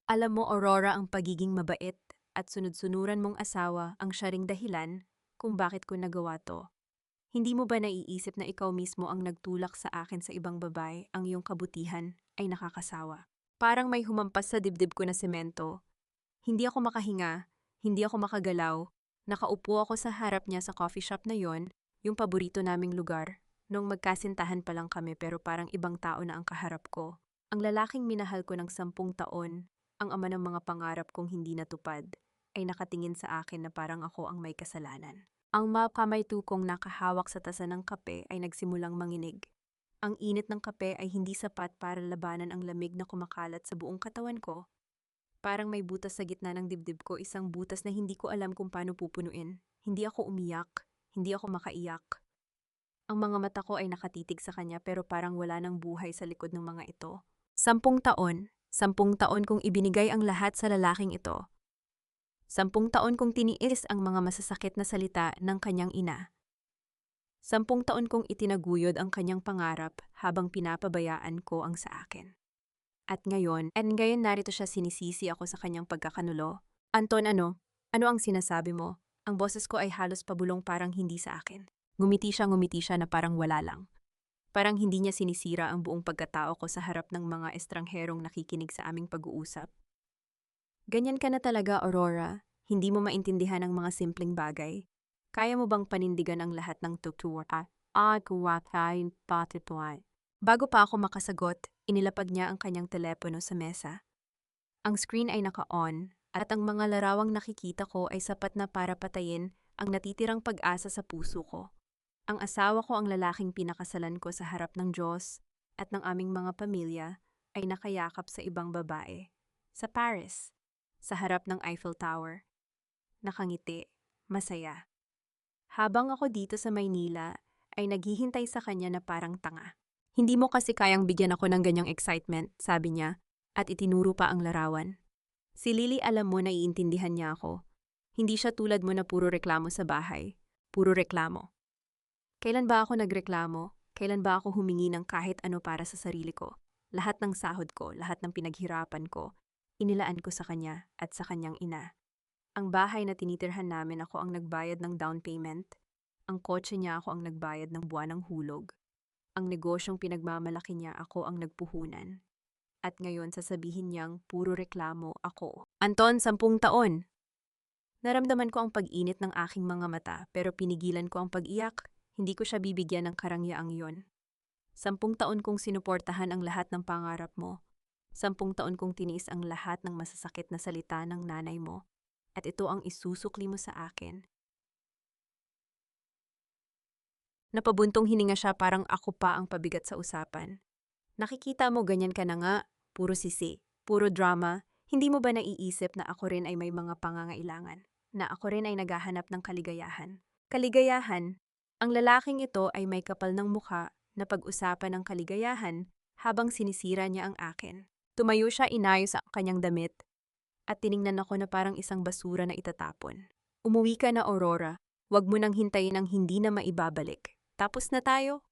Alam mo, Aurora, ang pagiging mabait at sunod-sunuran mong asawa ang siya ring dahilan kung bakit ko nagawa to. Hindi mo ba naiisip na ikaw mismo ang nagtulak sa akin sa ibang babae ang iyong kabutihan ay nakakasawa? Parang may humampas sa dibdib ko na semento. Hindi ako makahinga, hindi ako makagalaw. Nakaupo ako sa harap niya sa coffee shop na yon, yung paborito naming lugar. Nung magkasintahan pa lang kami pero parang ibang tao na ang kaharap ko. Ang lalaking minahal ko ng 10 taon, ang ama ng mga pangarap kong hindi natupad, ay nakatingin sa akin na parang ako ang may kasalanan. Ang mga kamay tukong nakahawak sa tasa ng kape ay nagsimulang manginig. Ang init ng kape ay hindi sapat para labanan ang lamig na kumakalat sa buong katawan ko. Parang may butas sa gitna ng dibdib ko, isang butas na hindi ko alam kung paano pupunuin. Hindi ako umiyak, hindi ako makaiyak. Ang mga mata ko ay nakatitig sa kanya pero parang wala ng buhay sa likod ng mga ito. 10 taon kong ibinigay ang lahat sa lalaking ito. 10 taon kong tiniis ang mga masasakit na salita ng kanyang ina. 10 taon kong itinaguyod ang kanyang pangarap habang pinapabayaan ko ang sa akin. At ngayon narito siya, sinisisi ako sa kanyang pagkakanulo. Anton, ano? Ano ang sinasabi mo? Ang boses ko ay halos pabulong, parang hindi sa akin. Ngumiti siya na parang wala lang. Parang hindi niya sinisira ang buong pagkatao ko sa harap ng mga estrangherong nakikinig sa aming pag-uusap. Ganyan ka na talaga, Aurora. Hindi mo maintindihan ang mga simpleng bagay. Kaya mo bang panindigan ang lahat ng tutuwa? Bago pa ako makasagot, inilapag niya ang kanyang telepono sa mesa. Ang screen ay naka-on at ang mga larawang nakikita ko ay sapat na para patayin ang natitirang pag-asa sa puso ko. Ang asawa ko, ang lalaking pinakasalan ko sa harap ng Diyos at ng aming mga pamilya, ay nakayakap sa ibang babae. Sa Paris, sa harap ng Eiffel Tower. Nakangiti, masaya. Habang ako dito sa Maynila, ay naghihintay sa kanya na parang tanga. Hindi mo kasi kayang bigyan ako ng ganyang excitement, sabi niya, at itinuro pa ang larawan. Si Lily, alam mo, naiintindihan niya ako. Hindi siya tulad mo na puro reklamo sa bahay. Puro reklamo. Kailan ba ako nagreklamo? Kailan ba ako humingi ng kahit ano para sa sarili ko? Lahat ng sahod ko, lahat ng pinaghirapan ko, inilaan ko sa kanya at sa kanyang ina. Ang bahay na tinitirhan namin, ako ang nagbayad ng down payment. Ang kotse niya, ako ang nagbayad ng buwanang hulog. Ang negosyong pinagmamalaki niya, ako ang nagpuhunan. At ngayon sasabihin niyang puro reklamo ako. Anton, 10 taon! Naramdaman ko ang pag-init ng aking mga mata pero pinigilan ko ang pag-iyak. Hindi ko siya bibigyan ng karangyaang iyon. 10 taon kong sinuportahan ang lahat ng pangarap mo. 10 taon kong tiniis ang lahat ng masasakit na salita ng nanay mo. At ito ang isusukli mo sa akin. Napabuntong hininga siya, parang ako pa ang pabigat sa usapan. Nakikita mo, ganyan ka na nga. Puro sisi, puro drama. Hindi mo ba naiisip na ako rin ay may mga pangangailangan? Na ako rin ay naghahanap ng kaligayahan? Kaligayahan? Ang lalaking ito ay may kapal ng mukha na pag-usapan ng kaligayahan habang sinisira niya ang akin. Tumayo siya, inayos ang kanyang damit at tiningnan ako na parang isang basura na itatapon. Umuwi ka na, Aurora. Huwag mo nang hintayin ang hindi na maibabalik. Tapos na tayo.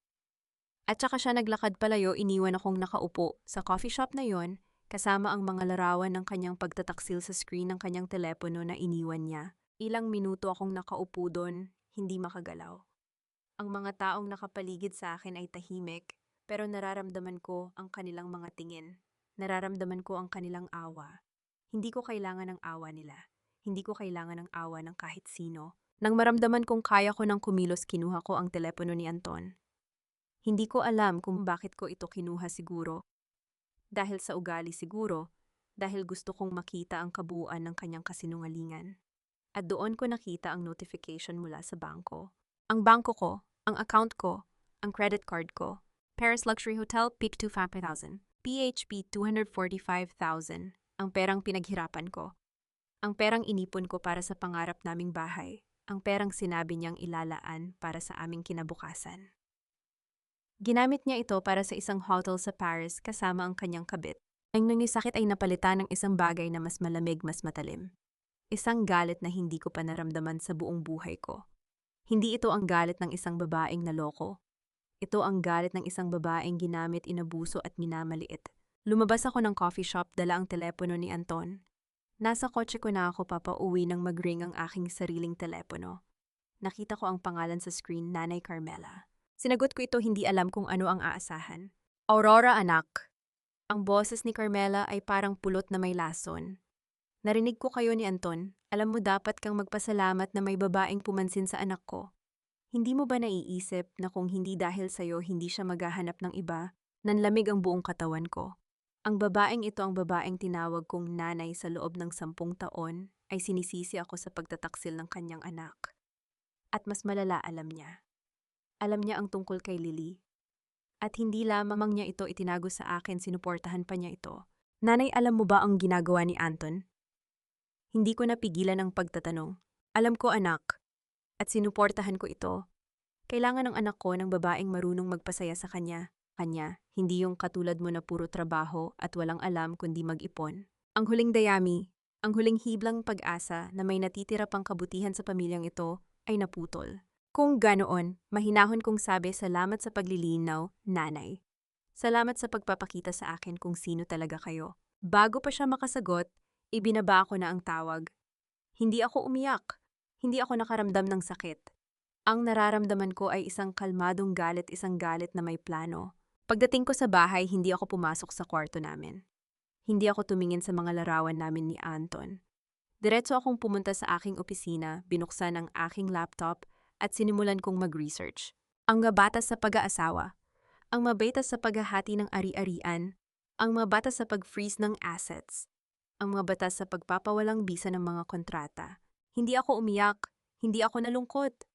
At saka siya naglakad palayo, iniwan akong nakaupo sa coffee shop na yon kasama ang mga larawan ng kanyang pagtataksil sa screen ng kanyang telepono na iniwan niya. Ilang minuto akong nakaupo doon, hindi makagalaw. Ang mga taong nakapaligid sa akin ay tahimik, pero nararamdaman ko ang kanilang mga tingin. Nararamdaman ko ang kanilang awa. Hindi ko kailangan ng awa nila. Hindi ko kailangan ng awa ng kahit sino. Nang maramdaman kong kaya ko ng kumilos, kinuha ko ang telepono ni Anton. Hindi ko alam kung bakit ko ito kinuha, siguro. Dahil sa ugali siguro. Dahil gusto kong makita ang kabuuan ng kanyang kasinungalingan. At doon ko nakita ang notification mula sa bangko. Ang bangko ko, ang account ko, ang credit card ko. Paris Luxury Hotel, PIC 250,000. PHP 245,000. Ang perang pinaghirapan ko. Ang perang inipon ko para sa pangarap naming bahay. Ang perang sinabi niyang ilalaan para sa aming kinabukasan. Ginamit niya ito para sa isang hotel sa Paris kasama ang kanyang kabit. Ang nangisakit ay napalitan ng isang bagay na mas malamig, mas matalim. Isang galit na hindi ko pa naramdaman sa buong buhay ko. Hindi ito ang galit ng isang babaeng naloko. Ito ang galit ng isang babaeng ginamit, inabuso at minamaliit. Lumabas ako ng coffee shop, dala ang telepono ni Anton. Nasa kotse ko na ako papauwi nang mag-ring ang aking sariling telepono. Nakita ko ang pangalan sa screen, Nanay Carmela. Sinagot ko ito, hindi alam kung ano ang aasahan. Aurora, anak. Ang boses ni Carmela ay parang pulot na may lason. Narinig ko kayo ni Anton. Alam mo, dapat kang magpasalamat na may babaeng pumansin sa anak ko. Hindi mo ba naiisip na kung hindi dahil sa'yo hindi siya maghahanap ng iba, nanlamig ang buong katawan ko? Ang babaeng ito, ang babaeng tinawag kong nanay sa loob ng 10 taon, ay sinisisi ako sa pagtataksil ng kanyang anak. At mas malala, alam niya. Alam niya ang tungkol kay Lily. At hindi lamang niya ito itinago sa akin, sinuportahan pa niya ito. Nanay, alam mo ba ang ginagawa ni Anton? Hindi ko napigilan ang pagtatanong. Alam ko, anak. At sinuportahan ko ito. Kailangan ng anak ko ng babaeng marunong magpasaya sa kanya. Hindi yung katulad mo na puro trabaho at walang alam kundi mag-ipon. Ang huling dayami, ang huling hiblang pag-asa na may natitira pang kabutihan sa pamilyang ito ay naputol. Kung ganoon, mahinahon kong sabi, salamat sa paglilinaw, nanay. Salamat sa pagpapakita sa akin kung sino talaga kayo. Bago pa siya makasagot, ibinaba ko na ang tawag. Hindi ako umiyak. Hindi ako nakaramdam ng sakit. Ang nararamdaman ko ay isang kalmadong galit, isang galit na may plano. Pagdating ko sa bahay, hindi ako pumasok sa kwarto namin. Hindi ako tumingin sa mga larawan namin ni Anton. Diretso akong pumunta sa aking opisina, binuksan ang aking laptop at sinimulan kong mag-research. Ang mabatas sa pag-aasawa, ang mabatas sa paghahati ng ari-arian, ang mabatas sa pag-freeze ng assets, ang mabatas sa pagpapawalang bisa ng mga kontrata. Hindi ako umiyak, hindi ako nalungkot.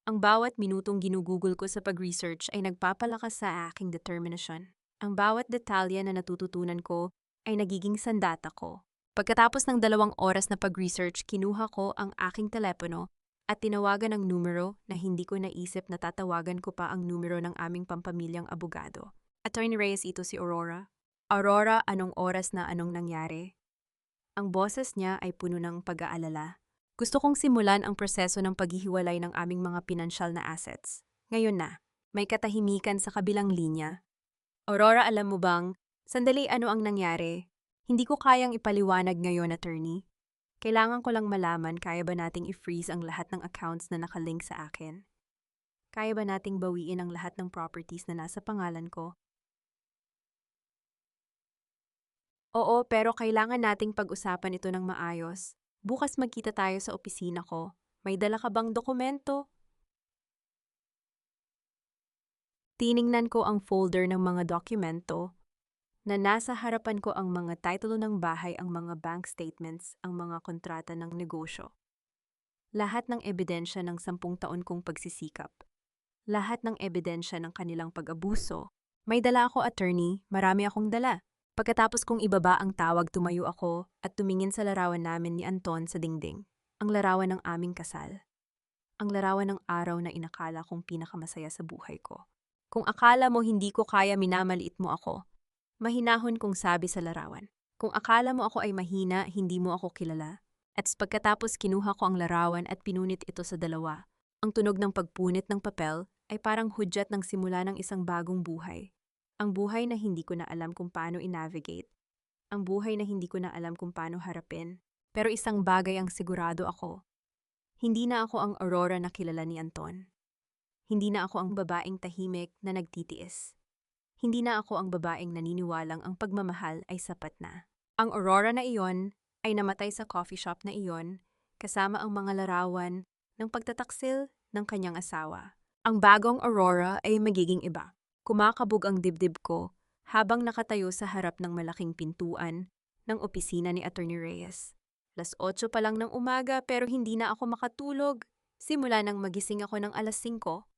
Ang bawat minutong ginugugol ko sa pag-research ay nagpapalakas sa aking determinasyon. Ang bawat detalye na natututunan ko ay nagiging sandata ko. Pagkatapos ng 2 oras na pag-research, kinuha ko ang aking telepono at tinawagan ang numero na hindi ko naisip na tatawagan ko pa, ang numero ng aming pampamilyang abogado. Attorney Reyes, ito si Aurora. Aurora, anong oras na, anong nangyari? Ang boses niya ay puno ng pag-aalala. Gusto kong simulan ang proseso ng paghihiwalay ng aming mga pinansyal na assets. Ngayon na, may katahimikan sa kabilang linya. Aurora, alam mo bang, sandali, ano ang nangyari? Hindi ko kayang ipaliwanag ngayon, attorney. Kailangan ko lang malaman, kaya ba nating i-freeze ang lahat ng accounts na nakalink sa akin? Kaya ba nating bawiin ang lahat ng properties na nasa pangalan ko? Oo, pero kailangan nating pag-usapan ito ng maayos. Bukas magkita tayo sa opisina ko. May dala ka bang dokumento? Tiningnan ko ang folder ng mga dokumento na nasa harapan ko, ang mga titulo ng bahay, ang mga bank statements, ang mga kontrata ng negosyo. Lahat ng ebidensya ng 10 taon kong pagsisikap. Lahat ng ebidensya ng kanilang pag-abuso. May dala ako, attorney. Marami akong dala. Pagkatapos kong ibaba ang tawag, tumayo ako at tumingin sa larawan namin ni Anton sa dingding. Ang larawan ng aming kasal. Ang larawan ng araw na inakala kong pinakamasaya sa buhay ko. Kung akala mo hindi ko kaya, minamaliit mo ako. Mahinahon kong sabi sa larawan. Kung akala mo ako ay mahina, hindi mo ako kilala. At pagkatapos kinuha ko ang larawan at pinunit ito sa dalawa. Ang tunog ng pagpunit ng papel ay parang hudyat ng simula ng isang bagong buhay. Ang buhay na hindi ko na alam kung paano i-navigate. Ang buhay na hindi ko na alam kung paano harapin. Pero isang bagay ang sigurado ako. Hindi na ako ang Aurora na kilala ni Anton. Hindi na ako ang babaeng tahimik na nagtitiis. Hindi na ako ang babaeng naniniwalang ang pagmamahal ay sapat na. Ang Aurora na iyon ay namatay sa coffee shop na iyon, kasama ang mga larawan ng pagtataksil ng kanyang asawa. Ang bagong Aurora ay magiging iba. Kumakabog ang dibdib ko habang nakatayo sa harap ng malaking pintuan ng opisina ni Attorney Reyes. 8:00 pa lang ng umaga, pero hindi na ako makatulog. Simula nang magising ako ng 5:00,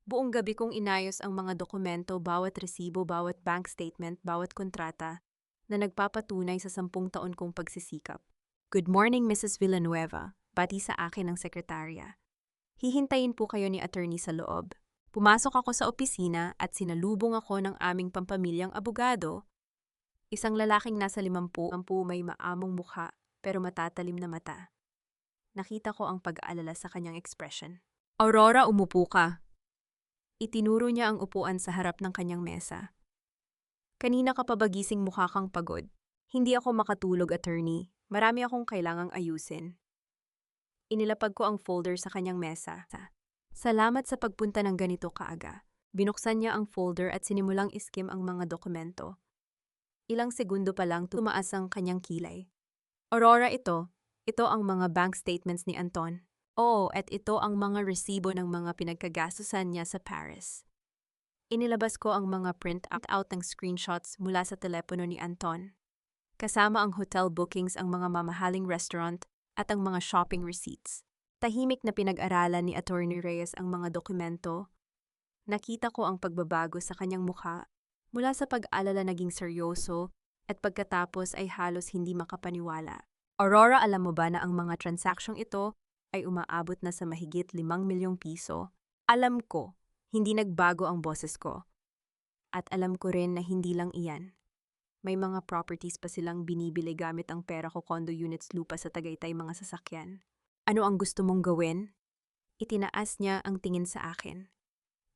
buong gabi kong inayos ang mga dokumento, bawat resibo, bawat bank statement, bawat kontrata na nagpapatunay sa 10 taon kong pagsisikap. Good morning, Mrs. Villanueva, bati sa akin ng sekretarya. Hihintayin po kayo ni attorney sa loob. Pumasok ako sa opisina at sinalubong ako ng aming pampamilyang abogado. Isang lalaking nasa 50, may maamong mukha pero matatalim na mata. Nakita ko ang pag-aalala sa kanyang ekspresyon. Aurora, umupo ka. Itinuro niya ang upuan sa harap ng kanyang mesa. Kanina ka pa ba gising mukha kang pagod? Hindi ako makatulog, attorney. Marami akong kailangang ayusin. Inilapag ko ang folder sa kanyang mesa. Salamat sa pagpunta ng ganito kaaga. Binuksan niya ang folder at sinimulang iskim ang mga dokumento. Ilang segundo pa lang tumaas ang kanyang kilay. Aurora, ito. Ito ang mga bank statements ni Anton. Oo, at ito ang mga resibo ng mga pinagkagastusan niya sa Paris. Inilabas ko ang mga print out ng screenshots mula sa telepono ni Anton. Kasama ang hotel bookings, ang mga mamahaling restaurant, at ang mga shopping receipts. Tahimik na pinag-aralan ni Attorney Reyes ang mga dokumento. Nakita ko ang pagbabago sa kanyang mukha, mula sa pag-alala naging seryoso, at pagkatapos ay halos hindi makapaniwala. Aurora, alam mo ba na ang mga transaksyong ito ay umaabot na sa mahigit 5 milyong piso? Alam ko, hindi nagbago ang boses ko. At alam ko rin na hindi lang iyan. May mga properties pa silang binibili gamit ang pera ko, condo units, lupa sa Tagaytay, mga sasakyan. Ano ang gusto mong gawin? Itinaas niya ang tingin sa akin.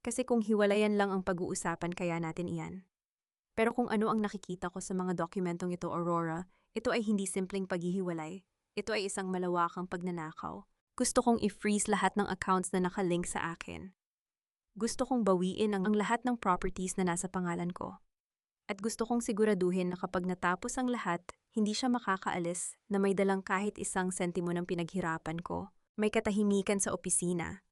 Kasi kung hiwalayan lang ang pag-uusapan, kaya natin iyan. Pero kung ano ang nakikita ko sa mga dokumentong ito, Aurora, ito ay hindi simpleng paghihiwalay. Ito ay isang malawakang pagnanakaw. Gusto kong i-freeze lahat ng accounts na nakalink sa akin. Gusto kong bawiin ang lahat ng properties na nasa pangalan ko. At gusto kong siguraduhin na kapag natapos ang lahat, hindi siya makakaalis na may dalang kahit isang sentimo ng pinaghirapan ko. May katahimikan sa opisina.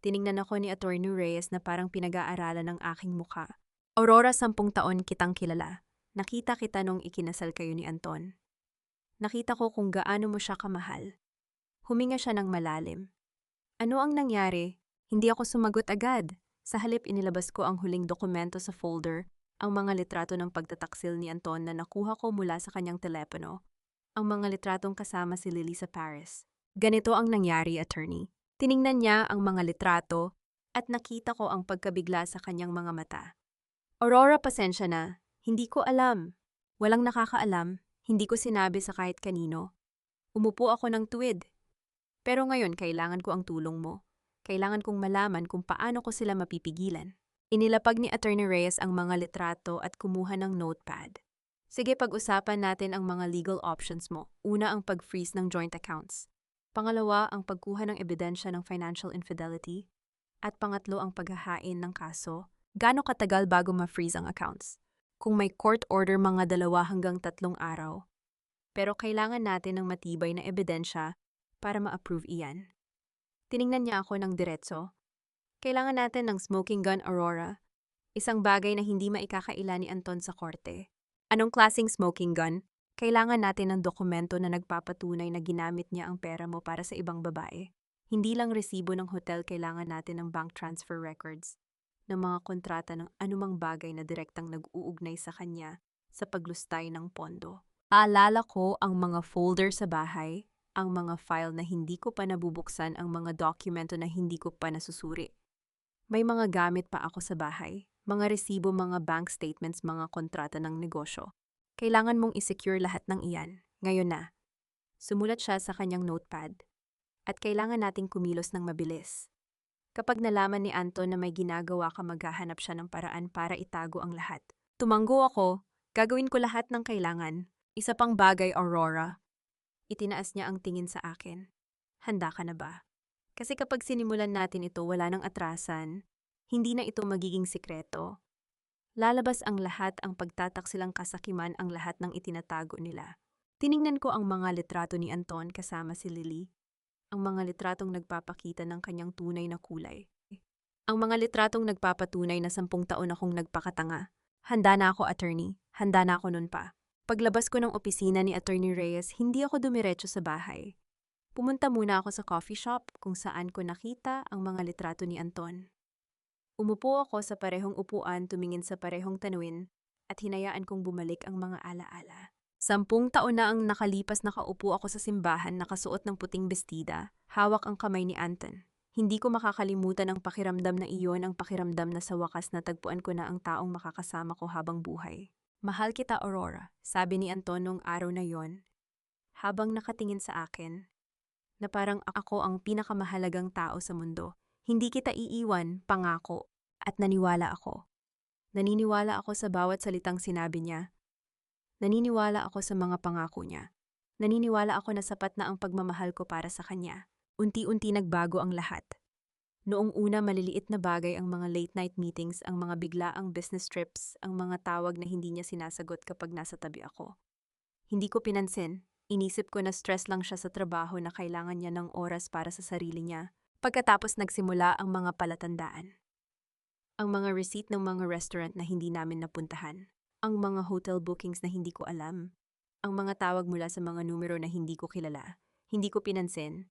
Tiningnan ako ni Attorney Reyes na parang pinag-aaralan ng aking mukha. Aurora, 10 taon kitang kilala. Nakita kita nung ikinasal kayo ni Anton. Nakita ko kung gaano mo siya kamahal. Huminga siya ng malalim. Ano ang nangyari? Hindi ako sumagot agad. Sa halip, inilabas ko ang huling dokumento sa folder, ang mga litrato ng pagtataksil ni Anton na nakuha ko mula sa kanyang telepono. Ang mga litratong kasama si Lily sa Paris. Ganito ang nangyari, attorney. Tiningnan niya ang mga litrato at nakita ko ang pagkabigla sa kanyang mga mata. Aurora, pasensya na. Hindi ko alam. Walang nakakaalam. Hindi ko sinabi sa kahit kanino. Umupo ako ng tuwid. Pero ngayon, kailangan ko ang tulong mo. Kailangan kong malaman kung paano ko sila mapipigilan. Inilapag ni Attorney Reyes ang mga litrato at kumuha ng notepad. Sige, pag-usapan natin ang mga legal options mo. Una, ang pag-freeze ng joint accounts. Pangalawa, ang pagkuha ng ebidensya ng financial infidelity. At pangatlo, ang paghahain ng kaso. Gaano katagal bago ma-freeze ang accounts? Kung may court order, mga 2 hanggang 3 araw. Pero kailangan natin ng matibay na ebidensya para ma-approve iyan. Tiningnan niya ako ng diretso. Kailangan natin ng smoking gun, Aurora. Isang bagay na hindi maikakaila ni Anton sa korte. Anong klaseng smoking gun? Kailangan natin ng dokumento na nagpapatunay na ginamit niya ang pera mo para sa ibang babae. Hindi lang resibo ng hotel, kailangan natin ng bank transfer records, ng mga kontrata ng anumang bagay na direktang nag-uugnay sa kanya sa paglustay ng pondo. Aalala ko ang mga folder sa bahay, ang mga file na hindi ko pa nabubuksan, ang mga dokumento na hindi ko pa nasusuri. May mga gamit pa ako sa bahay, mga resibo, mga bank statements, mga kontrata ng negosyo. Kailangan mong i-secure lahat ng iyan, ngayon na. Sumulat siya sa kanyang notepad. At kailangan nating kumilos ng mabilis. Kapag nalaman ni Anton na may ginagawa ka, maghahanap siya ng paraan para itago ang lahat. Tumanggo ako, gagawin ko lahat ng kailangan. Isa pang bagay, Aurora. Itinaas niya ang tingin sa akin. Handa ka na ba? Kasi kapag sinimulan natin ito, wala nang atrasan. Hindi na ito magiging sikreto. Lalabas ang lahat, ang pagtataksilang kasakiman, ang lahat ng itinatago nila. Tiningnan ko ang mga litrato ni Anton kasama si Lily. Ang mga litratong nagpapakita ng kanyang tunay na kulay. Ang mga litratong nagpapatunay na 10 taon akong nagpakatanga. Handa na ako, attorney. Handa na ako nun pa. Paglabas ko ng opisina ni Attorney Reyes, hindi ako dumiretso sa bahay. Pumunta muna ako sa coffee shop kung saan ko nakita ang mga litrato ni Anton. Umupo ako sa parehong upuan, tumingin sa parehong tanawin, at hinayaan kong bumalik ang mga alaala. 10 taon na ang nakalipas, nakaupo ako sa simbahan, nakasuot ng puting bestida, hawak ang kamay ni Anton. Hindi ko makakalimutan ang pakiramdam na iyon, ang pakiramdam na sa wakas natagpuan ko na ang taong makakasama ko habang buhay. Mahal kita, Aurora, sabi ni Anton nung araw na yon, habang nakatingin sa akin, na parang ako ang pinakamahalagang tao sa mundo. Hindi kita iiwan, pangako, at naniwala ako. Naniniwala ako sa bawat salitang sinabi niya. Naniniwala ako sa mga pangako niya. Naniniwala ako na sapat na ang pagmamahal ko para sa kanya. Unti-unti nagbago ang lahat. Noong una maliliit na bagay ang mga late night meetings, ang mga biglaang business trips, ang mga tawag na hindi niya sinasagot kapag nasa tabi ako. Hindi ko pinansin. Inisip ko na stress lang siya sa trabaho na kailangan niya ng oras para sa sarili niya. Pagkatapos nagsimula ang mga palatandaan. Ang mga receipt ng mga restaurant na hindi namin napuntahan. Ang mga hotel bookings na hindi ko alam. Ang mga tawag mula sa mga numero na hindi ko kilala. Hindi ko pinansin.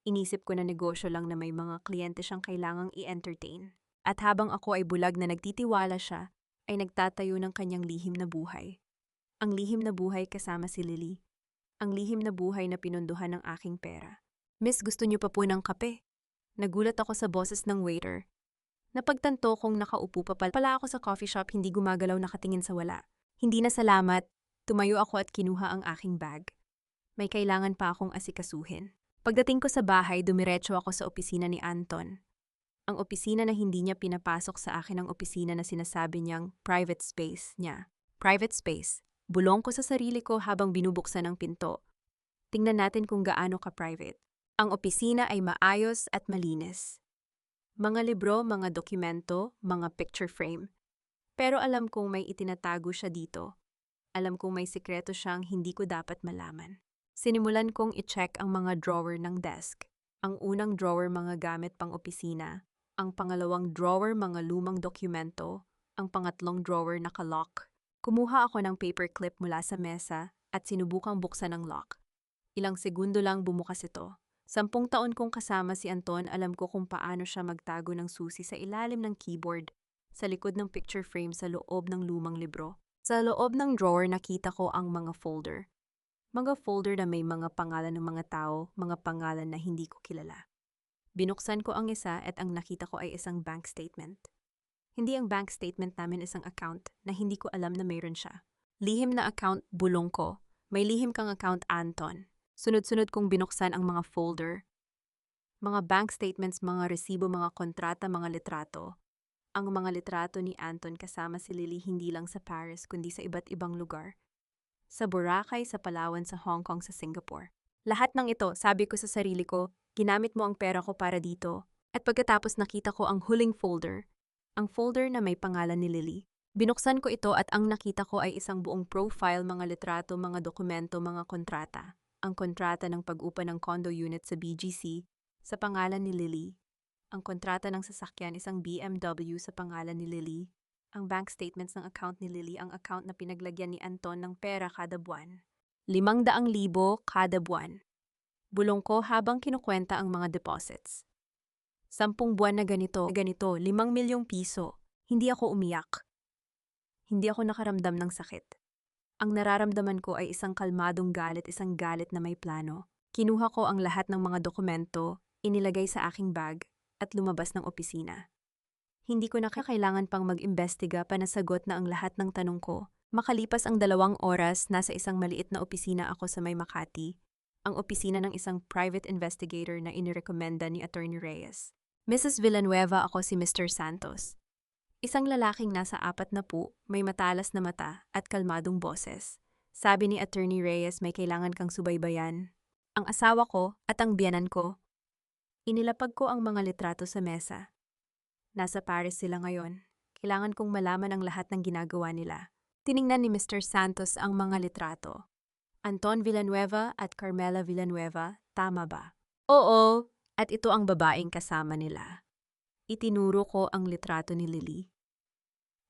Inisip ko na negosyo lang na may mga kliyente siyang kailangang i-entertain. At habang ako ay bulag na nagtitiwala siya, ay nagtatayo ng kanyang lihim na buhay. Ang lihim na buhay kasama si Lily. Ang lihim na buhay na pinunduhan ng aking pera. Miss, gusto niyo pa po ng kape? Nagulat ako sa boses ng waiter. Napagtanto kong nakaupo pa pala ako sa coffee shop, hindi gumagalaw, nakatingin sa wala. Hindi na salamat. Tumayo ako at kinuha ang aking bag. May kailangan pa akong asikasuhin. Pagdating ko sa bahay, dumiretso ako sa opisina ni Anton. Ang opisina na hindi niya pinapasok sa akin, ang opisina na sinasabi niyang private space niya. Private space. Bulong ko sa sarili ko habang binubuksan ang pinto. Tingnan natin kung gaano ka-private. Ang opisina ay maayos at malinis. Mga libro, mga dokumento, mga picture frame. Pero alam kong may itinatago siya dito. Alam kong may sikreto siyang hindi ko dapat malaman. Sinimulan kong i-check ang mga drawer ng desk. Ang unang drawer, mga gamit pang opisina. Ang pangalawang drawer, mga lumang dokumento. Ang pangatlong drawer, naka-lock. Kumuha ako ng paperclip mula sa mesa at sinubukang buksan ang lock. Ilang segundo lang bumukas ito. 10 taon kong kasama si Anton, alam ko kung paano siya magtago ng susi sa ilalim ng keyboard, sa likod ng picture frame, sa loob ng lumang libro. Sa loob ng drawer nakita ko ang mga folder. Mga folder na may mga pangalan ng mga tao, mga pangalan na hindi ko kilala. Binuksan ko ang isa at ang nakita ko ay isang bank statement. Hindi ang bank statement namin, isang account na hindi ko alam na mayroon siya. Lihim na account, bulong ko. May lihim kang account, Anton. Sunod-sunod kong binuksan ang mga folder. Mga bank statements, mga resibo, mga kontrata, mga litrato. Ang mga litrato ni Anton kasama si Lily hindi lang sa Paris kundi sa iba't ibang lugar. Sa Boracay, sa Palawan, sa Hong Kong, sa Singapore. Lahat ng ito, sabi ko sa sarili ko, ginamit mo ang pera ko para dito. At pagkatapos nakita ko ang huling folder. Ang folder na may pangalan ni Lily. Binuksan ko ito at ang nakita ko ay isang buong profile, mga litrato, mga dokumento, mga kontrata. Ang kontrata ng pag-upa ng condo unit sa BGC sa pangalan ni Lily. Ang kontrata ng sasakyan, isang BMW sa pangalan ni Lily. Ang bank statements ng account ni Lily, ang account na pinaglagyan ni Anton ng pera kada buwan. 500,000 kada buwan. Bulong ko habang kinukwenta ang mga deposits. 10 buwan na ganito, 5 milyong piso. Hindi ako umiyak. Hindi ako nakaramdam ng sakit. Ang nararamdaman ko ay isang kalmadong galit, isang galit na may plano. Kinuha ko ang lahat ng mga dokumento, inilagay sa aking bag, at lumabas ng opisina. Hindi ko na kailangan pang mag-imbestiga, panasagot na ang lahat ng tanong ko. Makalipas ang 2 oras, nasa isang maliit na opisina ako sa may Makati, ang opisina ng isang private investigator na inirekomenda ni Attorney Reyes. Mrs. Villanueva, ako si Mr. Santos. Isang lalaking nasa 40, may matalas na mata at kalmadong boses. Sabi ni Attorney Reyes, may kailangan kang subaybayan. Ang asawa ko at ang biyanan ko. Inilapag ko ang mga litrato sa mesa. Nasa Paris sila ngayon. Kailangan kong malaman ang lahat ng ginagawa nila. Tiningnan ni Mr. Santos ang mga litrato. Anton Villanueva at Carmela Villanueva, tama ba? Oo, at ito ang babaeng kasama nila. Itinuro ko ang litrato ni Lily.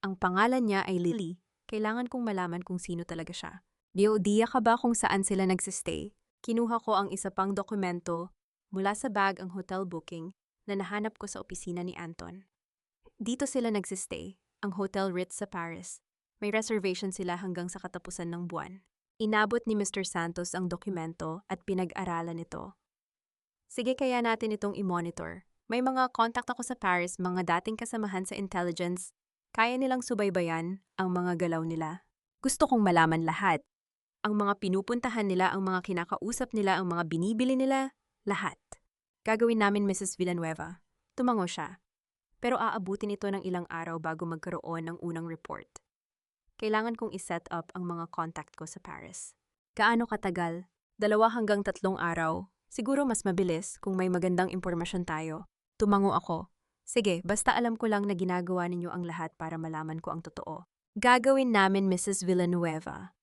Ang pangalan niya ay Lily. Kailangan kong malaman kung sino talaga siya. Diya ka ba kung saan sila nagsistay? Kinuha ko ang isa pang dokumento mula sa bag, ang hotel booking na nahanap ko sa opisina ni Anton. Dito sila nagsistay, ang Hotel Ritz sa Paris. May reservation sila hanggang sa katapusan ng buwan. Inabot ni Mr. Santos ang dokumento at pinag-aralan ito. Sige, kaya natin itong i-monitor. May mga contact ako sa Paris, mga dating kasamahan sa intelligence. Kaya nilang subaybayan ang mga galaw nila. Gusto kong malaman lahat. Ang mga pinupuntahan nila, ang mga kinakausap nila, ang mga binibili nila, lahat. Gagawin namin, Mrs. Villanueva. Tumango siya. pero aabutin ito ng ilang araw bago magkaroon ng unang report. Kailangan kong iset up ang mga contact ko sa Paris. Gaano katagal? 2 hanggang 3 araw. Siguro mas mabilis kung may magandang impormasyon tayo. Tumango ako. Sige, basta alam ko lang na ginagawa ninyo ang lahat para malaman ko ang totoo. Gagawin namin, Mrs. Villanueva.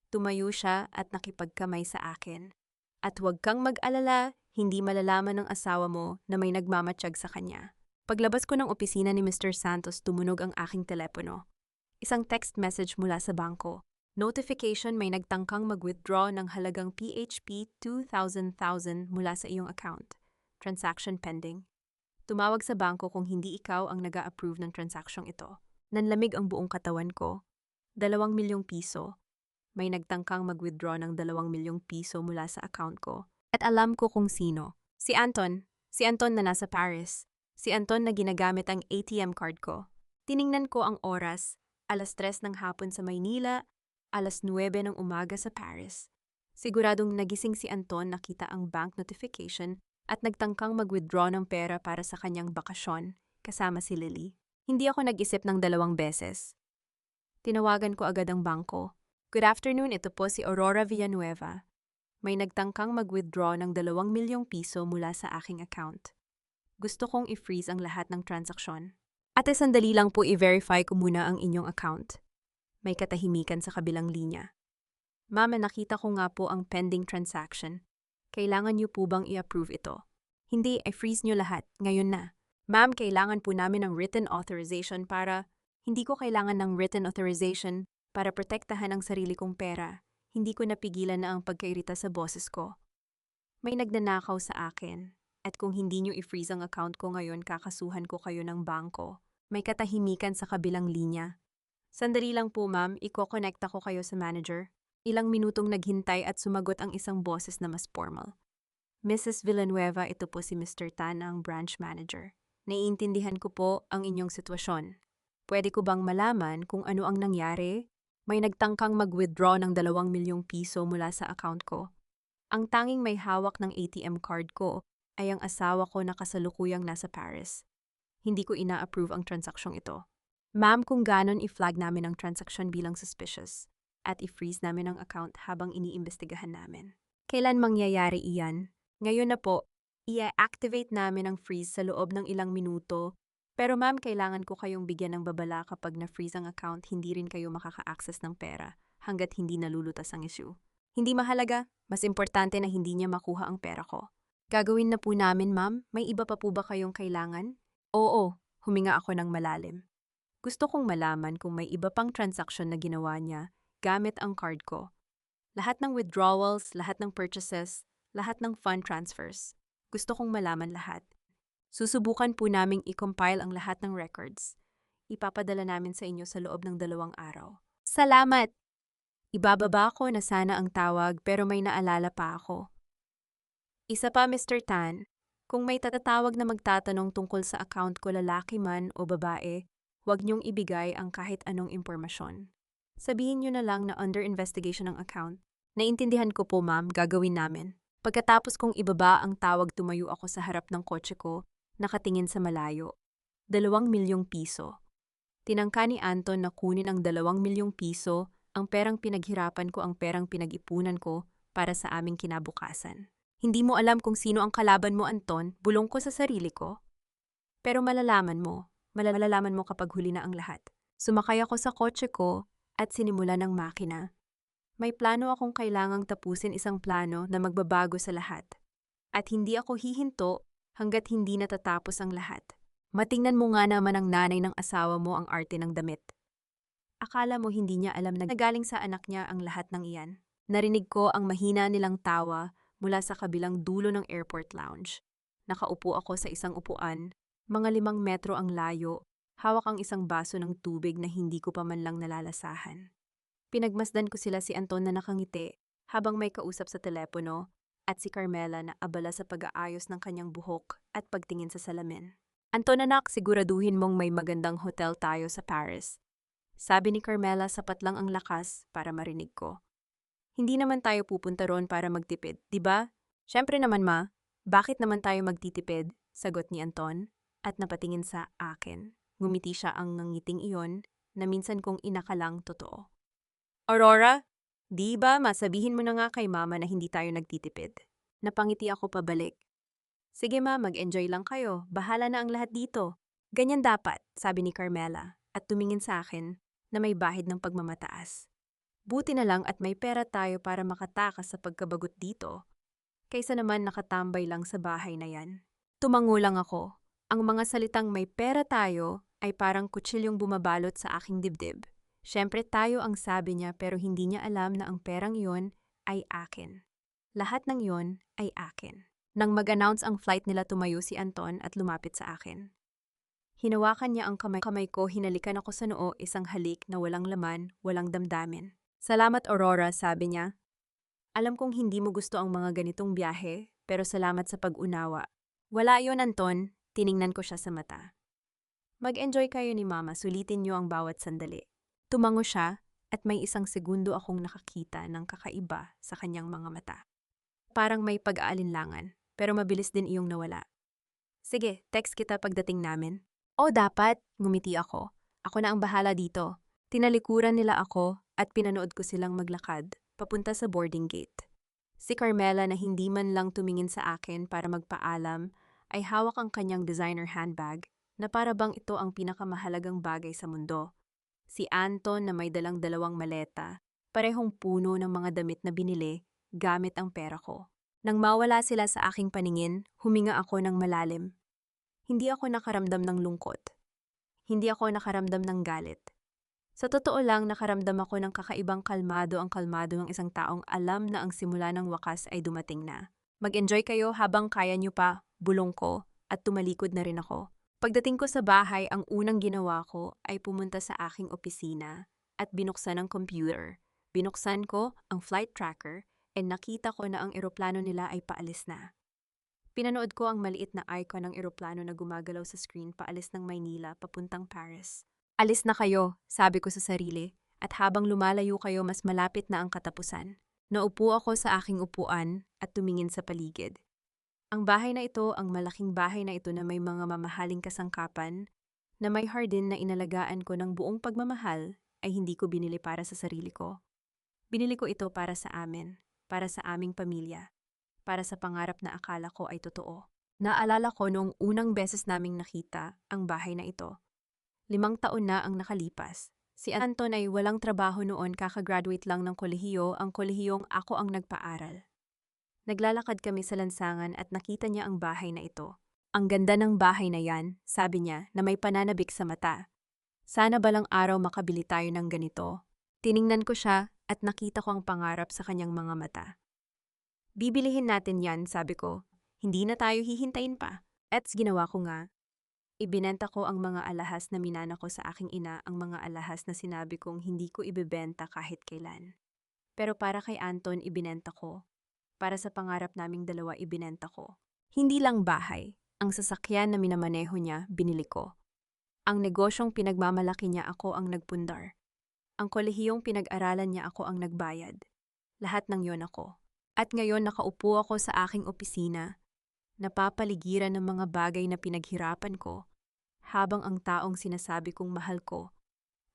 Tumayo siya at nakipagkamay sa akin. At huwag kang mag-alala, hindi malalaman ng asawa mo na may nagmamatsyag sa kanya. Paglabas ko ng opisina ni Mr. Santos, tumunog ang aking telepono. Isang text message mula sa bangko. Notification, may nagtangkang mag-withdraw ng halagang PHP 2,000 mula sa iyong account. Transaction pending. Tumawag sa bangko kung hindi ikaw ang nag-a-approve ng transaksyon ito. Nanlamig ang buong katawan ko. 2 milyong piso. May nagtangkang mag-withdraw ng 2 milyong piso mula sa account ko. At alam ko kung sino. Si Anton. Si Anton na nasa Paris. Si Anton na ginagamit ang ATM card ko. Tiningnan ko ang oras. 3:00 ng hapon sa Maynila, 9:00 ng umaga sa Paris. Siguradong nagising si Anton, nakita ang bank notification at nagtangkang mag-withdraw ng pera para sa kanyang bakasyon kasama si Lily. Hindi ako nag-isip ng 2 beses. Tinawagan ko agad ang bangko. Good afternoon, ito po si Aurora Villanueva. May nagtangkang mag-withdraw ng 2 milyong piso mula sa aking account. Gusto kong i-freeze ang lahat ng transaksyon. Ate, sandali lang po, i-verify ko muna ang inyong account. May katahimikan sa kabilang linya. Ma'am, nakita ko nga po ang pending transaction. Kailangan niyo po bang i-approve ito? Hindi, i-freeze niyo lahat. Ngayon na. Ma'am, kailangan po namin ng written authorization para... Hindi ko kailangan ng written authorization para protektahan ang sarili kong pera. Hindi ko napigilan na ang pagkairita sa boses ko. May nagnanakaw sa akin. At kung hindi niyo i-freeze ang account ko ngayon, kakasuhan ko kayo ng bangko. May katahimikan sa kabilang linya. Sandali lang po, ma'am, iko-connecta ko kayo sa manager. Ilang minutong naghintay at sumagot ang isang boses na mas formal. Mrs. Villanueva, ito po si Mr. Tan, ang branch manager. Naiintindihan ko po ang inyong sitwasyon. Pwede ko bang malaman kung ano ang nangyari? May nagtangkang mag-withdraw ng 2 milyong piso mula sa account ko. Ang tanging may hawak ng ATM card ko ay ang asawa ko na kasalukuyang nasa Paris. Hindi ko ina-approve ang transaksyong ito. Ma'am, kung ganon, i-flag namin ang transaksyon bilang suspicious at i-freeze namin ang account habang iniimbestigahan namin. Kailan mangyayari iyan? Ngayon na po, i-activate namin ang freeze sa loob ng ilang minuto. Pero ma'am, kailangan ko kayong bigyan ng babala kapag na-freeze ang account, hindi rin kayo makaka-access ng pera hanggat hindi nalulutas ang issue. Hindi mahalaga, mas importante na hindi niya makuha ang pera ko. Gagawin na po namin, ma'am. May iba pa po ba kayong kailangan? Oo, huminga ako ng malalim. Gusto kong malaman kung may iba pang transaksyon na ginawa niya gamit ang card ko. Lahat ng withdrawals, lahat ng purchases, lahat ng fund transfers. Gusto kong malaman lahat. Susubukan po naming i-compile ang lahat ng records. Ipapadala namin sa inyo sa loob ng 2 araw. Salamat! Ibababa ko na sana ang tawag pero may naalala pa ako. Isa pa, Mr. Tan, kung may tatatawag na magtatanong tungkol sa account ko, lalaki man o babae, huwag niyong ibigay ang kahit anong impormasyon. Sabihin niyo na lang na under investigation ang account. Naintindihan ko po, ma'am, gagawin namin. Pagkatapos kong ibaba ang tawag, tumayo ako sa harap ng kotse ko, nakatingin sa malayo. 2 milyong piso. Tinangka ni Anton na kunin ang 2 milyong piso, ang perang pinaghirapan ko, ang perang pinag-ipunan ko para sa aming kinabukasan. Hindi mo alam kung sino ang kalaban mo, Anton, bulong ko sa sarili ko. Pero malalaman mo kapag huli na ang lahat. Sumakay ako sa kotse ko at sinimulan ng makina. May plano akong kailangang tapusin, isang plano na magbabago sa lahat. At hindi ako hihinto hanggat hindi natatapos ang lahat. Matingnan mo nga naman ang nanay ng asawa mo, ang arte ng damit. Akala mo hindi niya alam na galing sa anak niya ang lahat ng iyan? Narinig ko ang mahina nilang tawa mula sa kabilang dulo ng airport lounge. Nakaupo ako sa isang upuan, mga 5 metro ang layo, hawak ang isang baso ng tubig na hindi ko pa man lang nalalasahan. Pinagmasdan ko sila, si Anton na nakangiti habang may kausap sa telepono at si Carmela na abala sa pag-aayos ng kanyang buhok at pagtingin sa salamin. Anton, anak, siguraduhin mong may magandang hotel tayo sa Paris. Sabi ni Carmela, sapat lang ang lakas para marinig ko. Hindi naman tayo pupunta roon para magtipid, di ba? Siyempre naman, ma. Bakit naman tayo magtitipid? Sagot ni Anton. at napatingin sa akin. Ngumiti siya ang ngiting iyon na minsan kong inakalang totoo. Aurora, di ba masabihin mo na nga kay mama na hindi tayo nagtitipid? Napangiti ako pabalik. Sige ma, mag-enjoy lang kayo. Bahala na ang lahat dito. Ganyan dapat, sabi ni Carmela at tumingin sa akin na may bahid ng pagmamataas. Buti na lang at may pera tayo para makatakas sa pagkabagot dito, kaysa naman nakatambay lang sa bahay na yan. Tumango lang ako. Ang mga salitang may pera tayo ay parang kutsilyong bumabalot sa aking dibdib. Siyempre tayo ang sabi niya pero hindi niya alam na ang perang iyon ay akin. Lahat ng iyon ay akin. Nang mag-announce ang flight nila, tumayo si Anton at lumapit sa akin. Hinawakan niya ang kamay ko, hinalikan ako sa noo, isang halik na walang laman, walang damdamin. Salamat Aurora, sabi niya. Alam kong hindi mo gusto ang mga ganitong biyahe, pero salamat sa pag-unawa. Wala yon Anton, tiningnan ko siya sa mata. Mag-enjoy kayo ni Mama, sulitin niyo ang bawat sandali. Tumango siya at may isang segundo akong nakakita ng kakaiba sa kanyang mga mata. Parang may pag-aalinlangan, pero mabilis din iyong nawala. Sige, text kita pagdating namin. O dapat, ngumiti ako. Ako na ang bahala dito. Tinalikuran nila ako at pinanood ko silang maglakad papunta sa boarding gate. Si Carmela na hindi man lang tumingin sa akin para magpaalam ay hawak ang kanyang designer handbag na para bang ito ang pinakamahalagang bagay sa mundo. Si Anton na may dalang dalawang maleta, parehong puno ng mga damit na binili gamit ang pera ko. Nang mawala sila sa aking paningin, huminga ako ng malalim. Hindi ako nakaramdam ng lungkot. Hindi ako nakaramdam ng galit. Sa totoo lang, nakaramdam ako ng kakaibang kalmado ng isang taong alam na ang simula ng wakas ay dumating na. Mag-enjoy kayo habang kaya nyo pa, bulong ko, at tumalikod na rin ako. Pagdating ko sa bahay, ang unang ginawa ko ay pumunta sa aking opisina at binuksan ang computer. Binuksan ko ang flight tracker and nakita ko na ang eroplano nila ay paalis na. Pinanood ko ang maliit na icon ng eroplano na gumagalaw sa screen paalis ng Maynila papuntang Paris. Alis na kayo, sabi ko sa sarili, at habang lumalayo kayo mas malapit na ang katapusan. Naupo ako sa aking upuan at tumingin sa paligid. Ang bahay na ito, ang malaking bahay na ito na may mga mamahaling kasangkapan, na may hardin na inalagaan ko ng buong pagmamahal, ay hindi ko binili para sa sarili ko. Binili ko ito para sa amin, para sa aming pamilya, para sa pangarap na akala ko ay totoo. Naalala ko noong unang beses naming nakita ang bahay na ito. 5 taon na ang nakalipas. Si Anton ay walang trabaho noon, kakagraduate lang ng kolehiyo, ang kolehiyong ako ang nagpaaral. Naglalakad kami sa lansangan at nakita niya ang bahay na ito. Ang ganda ng bahay na yan, sabi niya na may pananabik sa mata. Sana balang araw makabili tayo ng ganito. Tiningnan ko siya at nakita ko ang pangarap sa kanyang mga mata. Bibilihin natin yan, sabi ko. Hindi na tayo hihintayin pa. At ginawa ko nga. Ibinenta ko ang mga alahas na minana ko sa aking ina, ang mga alahas na sinabi kong hindi ko ibebenta kahit kailan. Pero para kay Anton, ibinenta ko. Para sa pangarap naming dalawa, ibinenta ko. Hindi lang bahay, ang sasakyan na minamaneho niya, binili ko. Ang negosyong pinagmamalaki niya, ako ang nagpundar. Ang kolehiyong pinag-aralan niya, ako ang nagbayad. Lahat ng yon ako. At ngayon nakaupo ako sa aking opisina, napapaligiran ng mga bagay na pinaghirapan ko, habang ang taong sinasabi kong mahal ko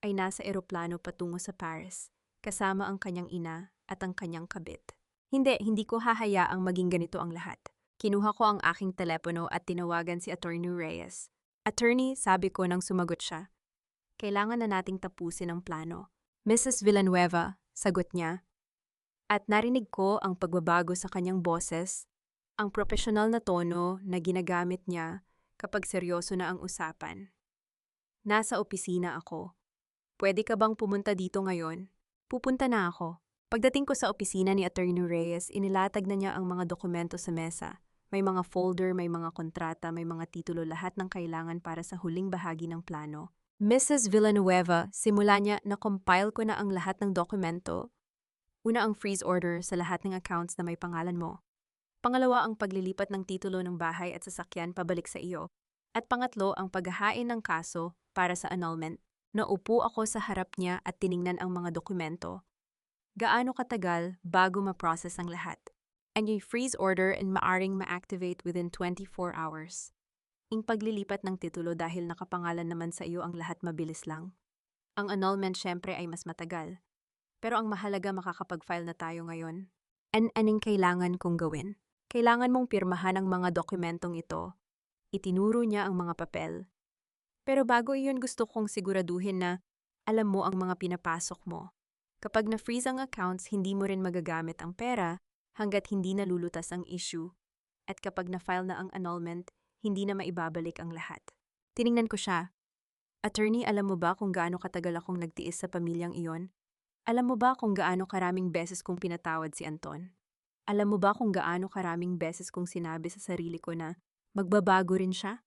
ay nasa eroplano patungo sa Paris, kasama ang kanyang ina at ang kanyang kabit. Hindi ko hahayaang maging ganito ang lahat. Kinuha ko ang aking telepono at tinawagan si Attorney Reyes. Attorney, sabi ko nang sumagot siya. Kailangan na nating tapusin ang plano. Mrs. Villanueva, sagot niya. At narinig ko ang pagbabago sa kanyang boses, ang profesional na tono na ginagamit niya kapag seryoso na ang usapan. Nasa opisina ako. Pwede ka bang pumunta dito ngayon? Pupunta na ako. Pagdating ko sa opisina ni Attorney Reyes, inilatag na niya ang mga dokumento sa mesa. May mga folder, may mga kontrata, may mga titulo, lahat ng kailangan para sa huling bahagi ng plano. Mrs. Villanueva, simula niya na-compile ko na ang lahat ng dokumento. Una ang freeze order sa lahat ng accounts na may pangalan mo. Pangalawa ang paglilipat ng titulo ng bahay at sasakyan pabalik sa iyo. At pangatlo ang paghahain ng kaso para sa annulment. Naupo ako sa harap niya at tiningnan ang mga dokumento. Gaano katagal bago ma-process ang lahat? Ang freeze order and maaring ma-activate within 24 hours. Ing paglilipat ng titulo dahil nakapangalan naman sa iyo ang lahat mabilis lang. Ang annulment syempre ay mas matagal. Pero ang mahalaga makakapag-file na tayo ngayon. Aning kailangan kong gawin? Kailangan mong pirmahan ang mga dokumentong ito. Itinuro niya ang mga papel. Pero bago iyon gusto kong siguraduhin na alam mo ang mga pinapasok mo. Kapag na-freeze ang accounts, hindi mo rin magagamit ang pera hanggat hindi nalulutas ang issue. At kapag na-file na ang annulment, hindi na maibabalik ang lahat. Tiningnan ko siya. Attorney, alam mo ba kung gaano katagal akong nagtiis sa pamilyang iyon? Alam mo ba kung gaano karaming beses kong pinatawad si Anton? Alam mo ba kung gaano karaming beses kong sinabi sa sarili ko na magbabago rin siya?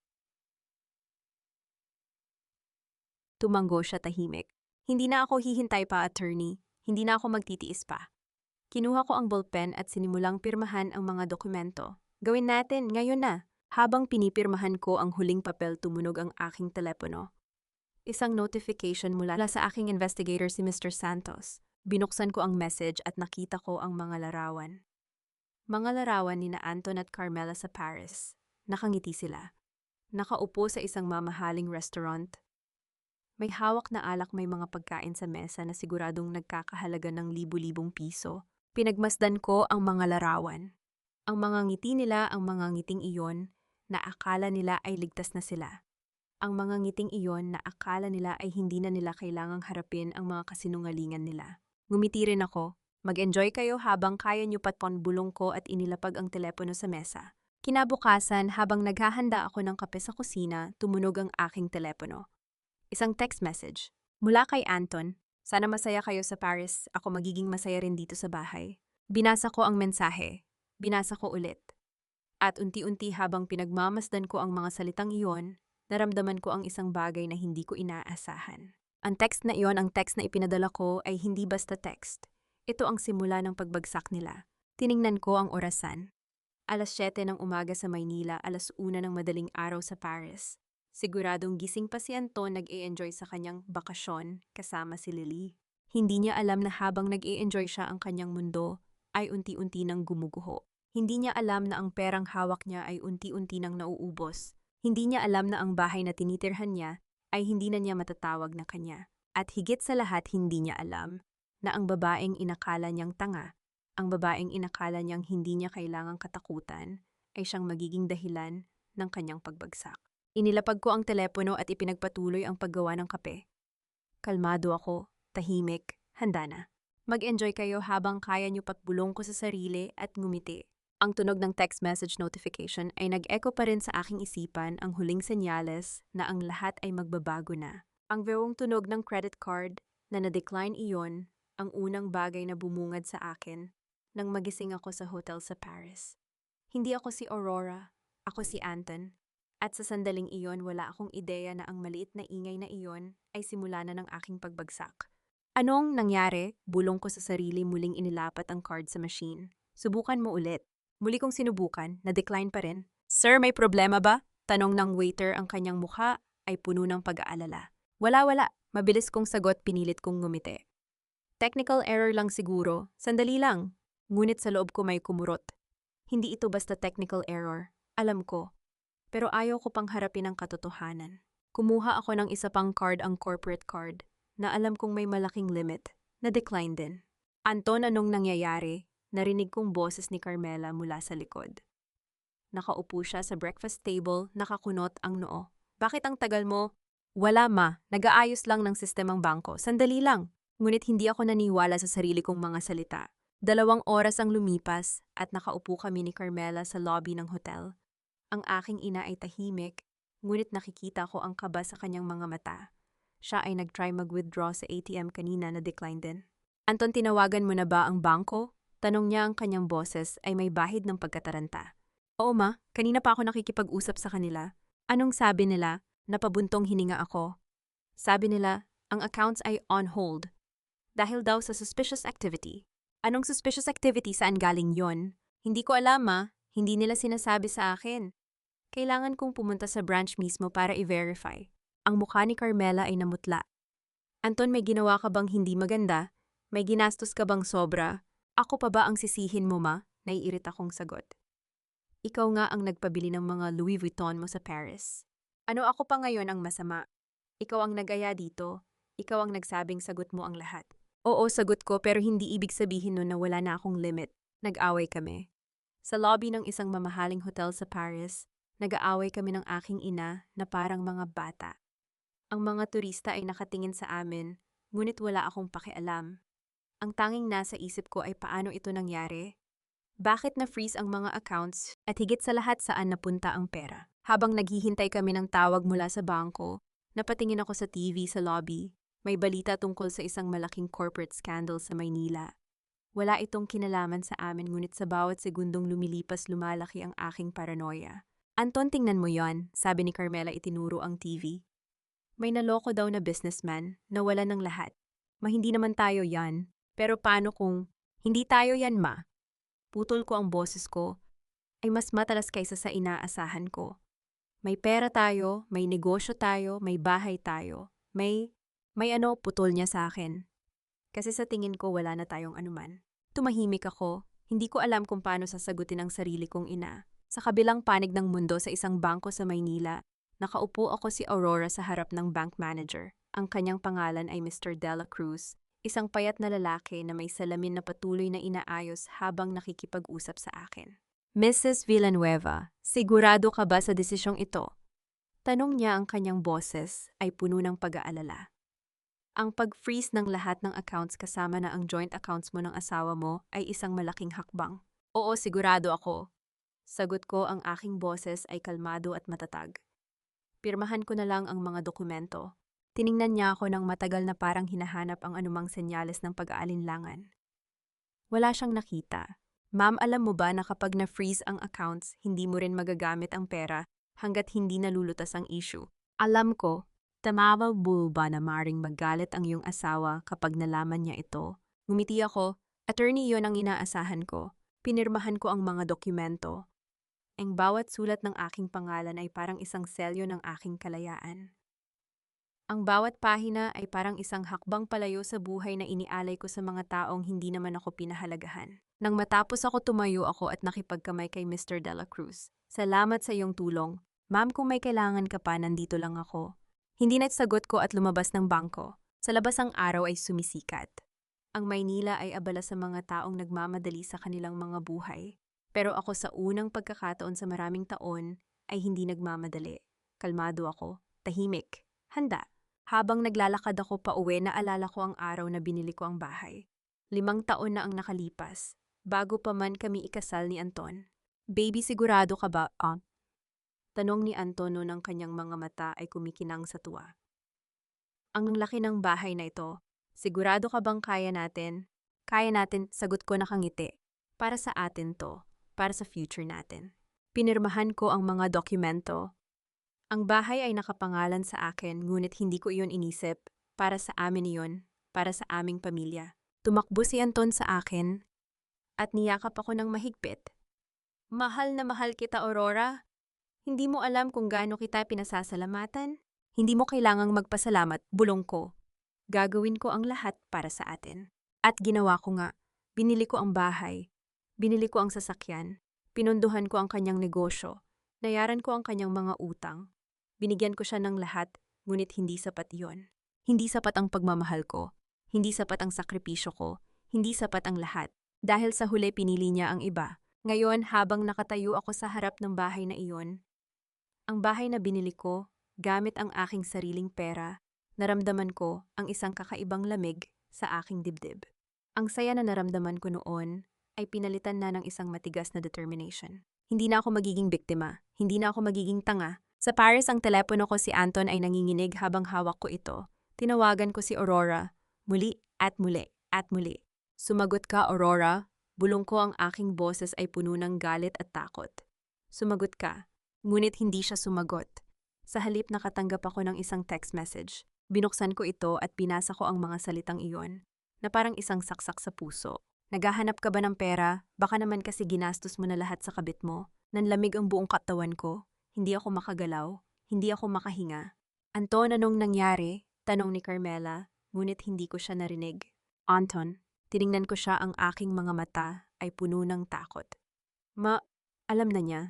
Tumanggo siya tahimik. Hindi na ako hihintay pa, attorney. Hindi na ako magtitiis pa. Kinuha ko ang ballpen at sinimulang pirmahan ang mga dokumento. Gawin natin, ngayon na. Habang pinipirmahan ko ang huling papel, tumunog ang aking telepono. Isang notification mula sa aking investigator si Mr. Santos. Binuksan ko ang message at nakita ko ang mga larawan. Mga larawan ni na Anton at Carmela sa Paris. Nakangiti sila. Nakaupo sa isang mamahaling restaurant. May hawak na alak, may mga pagkain sa mesa na siguradong nagkakahalaga ng libu-libong piso. Pinagmasdan ko ang mga larawan. Ang mga ngiti nila, ang mga ngiting iyon na akala nila ay ligtas na sila. Ang mga ngiting iyon na akala nila ay hindi na nila kailangang harapin ang mga kasinungalingan nila. Ngumiti rin ako. Mag-enjoy kayo habang kaya niyo patpon, bulong ko at inilapag ang telepono sa mesa. Kinabukasan, habang naghahanda ako ng kape sa kusina, tumunog ang aking telepono. Isang text message. Mula kay Anton, sana masaya kayo sa Paris, ako magiging masaya rin dito sa bahay. Binasa ko ang mensahe. Binasa ko ulit. At unti-unti habang pinagmamasdan ko ang mga salitang iyon, naramdaman ko ang isang bagay na hindi ko inaasahan. Ang text na iyon, ang text na ipinadala ko ay hindi basta text. Ito ang simula ng pagbagsak nila. Tiningnan ko ang orasan. 7:00 ng umaga sa Maynila, 1:00 ng madaling araw sa Paris. Siguradong gising pa si Anton, nag-e-enjoy sa kanyang bakasyon kasama si Lily. Hindi niya alam na habang nag-e-enjoy siya, ang kanyang mundo ay unti-unti nang gumuguho. Hindi niya alam na ang perang hawak niya ay unti-unti nang nauubos. Hindi niya alam na ang bahay na tinitirhan niya ay hindi na niya matatawag na kanya. At higit sa lahat, hindi niya alam na ang babaeng inakala niyang tanga, ang babaeng inakala niyang hindi niya kailangang katakutan, ay siyang magiging dahilan ng kanyang pagbagsak. Inilapag ko ang telepono at ipinagpatuloy ang paggawa ng kape. Kalmado ako, tahimik, handa na. Mag-enjoy kayo habang kaya niyo, patbulong ko sa sarili at ngumiti. Ang tunog ng text message notification ay nag-echo pa rin sa aking isipan, ang huling senyales na ang lahat ay magbabago na. Ang verong tunog ng credit card na na-decline iyon, ang unang bagay na bumungad sa akin nang magising ako sa hotel sa Paris. Hindi ako si Aurora, ako si Anton. At sa sandaling iyon, wala akong ideya na ang maliit na ingay na iyon ay simula na ng aking pagbagsak. Anong nangyari? Bulong ko sa sarili, muling inilapat ang card sa machine. Subukan mo ulit. Muli kong sinubukan, na-decline pa rin. Sir, may problema ba? Tanong ng waiter, ang kanyang mukha ay puno ng pag-aalala. Wala. Mabilis kong sagot, pinilit kong ngumiti. Technical error lang siguro, sandali lang. Ngunit sa loob ko may kumurot. Hindi ito basta technical error, alam ko. Pero ayaw ko pang harapin ang katotohanan. Kumuha ako ng isa pang card, ang corporate card, na alam kong may malaking limit, na decline din. Anton, anong nangyayari? Narinig kong boses ni Carmela mula sa likod. Nakaupo siya sa breakfast table, nakakunot ang noo. Bakit ang tagal mo? Wala ma, nag-aayos lang ng sistemang bangko. Sandali lang. Ngunit hindi ako naniwala sa sarili kong mga salita. 2 oras ang lumipas at nakaupo kami ni Carmela sa lobby ng hotel. Ang aking ina ay tahimik, ngunit nakikita ko ang kaba sa kanyang mga mata. Siya ay nag-try mag-withdraw sa ATM kanina, na decline din. Anton, tinawagan mo na ba ang bangko? Tanong niya, ang kanyang boses ay may bahid ng pagkataranta. Oo ma, kanina pa ako nakikipag-usap sa kanila. Anong sabi nila? Napabuntong hininga ako. Sabi nila, ang accounts ay on hold. Dahil daw sa suspicious activity. Anong suspicious activity? Saan galing yon? Hindi ko alam ma, hindi nila sinasabi sa akin. Kailangan kong pumunta sa branch mismo para i-verify. Ang mukha ni Carmela ay namutla. Anton, may ginawa ka bang hindi maganda? May ginastos ka bang sobra? Ako pa ba ang sisihin mo ma? Naiirita kong sagot. Ikaw nga ang nagpabili ng mga Louis Vuitton mo sa Paris. Ano ako pa ngayon ang masama? Ikaw ang nag-aya dito. Ikaw ang nagsabing sagot mo ang lahat. Oo, sagot ko pero hindi ibig sabihin nun na wala na akong limit. Nag-away kami. Sa lobby ng isang mamahaling hotel sa Paris, nag-aaway kami ng aking ina na parang mga bata. Ang mga turista ay nakatingin sa amin, ngunit wala akong pakialam. Ang tanging nasa isip ko ay paano ito nangyari. Bakit na-freeze ang mga accounts at higit sa lahat saan napunta ang pera? Habang naghihintay kami ng tawag mula sa bangko, napatingin ako sa TV sa lobby. May balita tungkol sa isang malaking corporate scandal sa Maynila. Wala itong kinalaman sa amin ngunit sa bawat segundong lumilipas lumalaki ang aking paranoia. Anton, tingnan mo yon, sabi ni Carmela itinuro ang TV. May naloko daw na businessman, nawala ng lahat. Hindi naman tayo yan. Pero paano kung hindi tayo yan, ma? Putol ko ang boses ko, ay mas matalas kaysa sa inaasahan ko. May pera tayo, may negosyo tayo, may bahay tayo. May ano, putol niya sa akin. Kasi sa tingin ko wala na tayong anuman. Tumahimik ako, hindi ko alam kung paano sasagutin ang sarili kong ina. Sa kabilang panig ng mundo sa isang bangko sa Maynila, nakaupo ako si Aurora sa harap ng bank manager. Ang kanyang pangalan ay Mr. Dela Cruz, isang payat na lalaki na may salamin na patuloy na inaayos habang nakikipag-usap sa akin. Mrs. Villanueva, sigurado ka ba sa desisyong ito? Tanong niya, ang kanyang boses ay puno ng pag-aalala. Ang pag-freeze ng lahat ng accounts kasama na ang joint accounts mo ng asawa mo ay isang malaking hakbang. Oo, sigurado ako. Sagot ko, ang aking boses ay kalmado at matatag. Pirmahan ko na lang ang mga dokumento. Tiningnan niya ako ng matagal na parang hinahanap ang anumang senyales ng pag-aalinlangan. Wala siyang nakita. Ma'am, alam mo ba na kapag na-freeze ang accounts, hindi mo rin magagamit ang pera hanggat hindi nalulutas ang issue? Alam ko. Tamawa ba na maring magalit ang iyong asawa kapag nalaman niya ito? Ngumiti ako. Attorney, yon ang inaasahan ko. Pinirmahan ko ang mga dokumento. Ang bawat sulat ng aking pangalan ay parang isang selyo ng aking kalayaan. Ang bawat pahina ay parang isang hakbang palayo sa buhay na inialay ko sa mga taong hindi naman ako pinahalagahan. Nang matapos ako, tumayo ako at nakipagkamay kay Mr. Dela Cruz. Salamat sa iyong tulong. Ma'am, kung may kailangan ka pa, nandito lang ako. Hindi nagsagot ko at lumabas ng bangko. Sa labas ang araw ay sumisikat. Ang Maynila ay abala sa mga taong nagmamadali sa kanilang mga buhay. Pero ako sa unang pagkakataon sa maraming taon ay hindi nagmamadali. Kalmado ako, tahimik, handa. Habang naglalakad ako pauwi, naalala ko ang araw na binili ko ang bahay. 5 taon na ang nakalipas, bago pa man kami ikasal ni Anton. Baby, sigurado ka ba? Tanong ni Anton noon, ang kanyang mga mata ay kumikinang sa tuwa. Ang laki ng bahay na ito. Sigurado ka bang kaya natin? Kaya natin, sagot ko nakangiti. Para sa atin to, para sa future natin. Pinirmahan ko ang mga dokumento. Ang bahay ay nakapangalan sa akin, ngunit hindi ko iyon inisip. Para sa amin iyon, para sa aming pamilya. Tumakbo si Anton sa akin at niyakap ako ng mahigpit. Mahal na mahal kita, Aurora. Hindi mo alam kung gaano kita pinasasalamatan. Hindi mo kailangang magpasalamat, bulong ko. Gagawin ko ang lahat para sa atin. At ginawa ko nga. Binili ko ang bahay. Binili ko ang sasakyan. Pinunduhan ko ang kanyang negosyo. Nayaran ko ang kanyang mga utang. Binigyan ko siya ng lahat, ngunit hindi sapat iyon. Hindi sapat ang pagmamahal ko. Hindi sapat ang sakripisyo ko. Hindi sapat ang lahat. Dahil sa huli pinili niya ang iba. Ngayon, habang nakatayo ako sa harap ng bahay na iyon, ang bahay na binili ko, gamit ang aking sariling pera, naramdaman ko ang isang kakaibang lamig sa aking dibdib. Ang saya na naramdaman ko noon ay pinalitan na ng isang matigas na determination. Hindi na ako magiging biktima, hindi na ako magiging tanga. Sa Paris, ang telepono ko, si Anton ay nanginginig habang hawak ko ito. Tinawagan ko si Aurora, muli at muli at muli. Sumagot ka, Aurora. Bulong ko, ang aking boses ay puno ng galit at takot. Sumagot ka. Ngunit hindi siya sumagot. Sa halip, nakatanggap ako ng isang text message. Binuksan ko ito at binasa ko ang mga salitang iyon, na parang isang saksak sa puso. Naghahanap ka ba ng pera? Baka naman kasi ginastos mo na lahat sa kabit mo. Nanlamig ang buong katawan ko. Hindi ako makagalaw. Hindi ako makahinga. Anton, anong nangyari? Tanong ni Carmela, ngunit hindi ko siya narinig. Anton, tiningnan ko siya, ang aking mga mata ay puno ng takot. Alam na niya.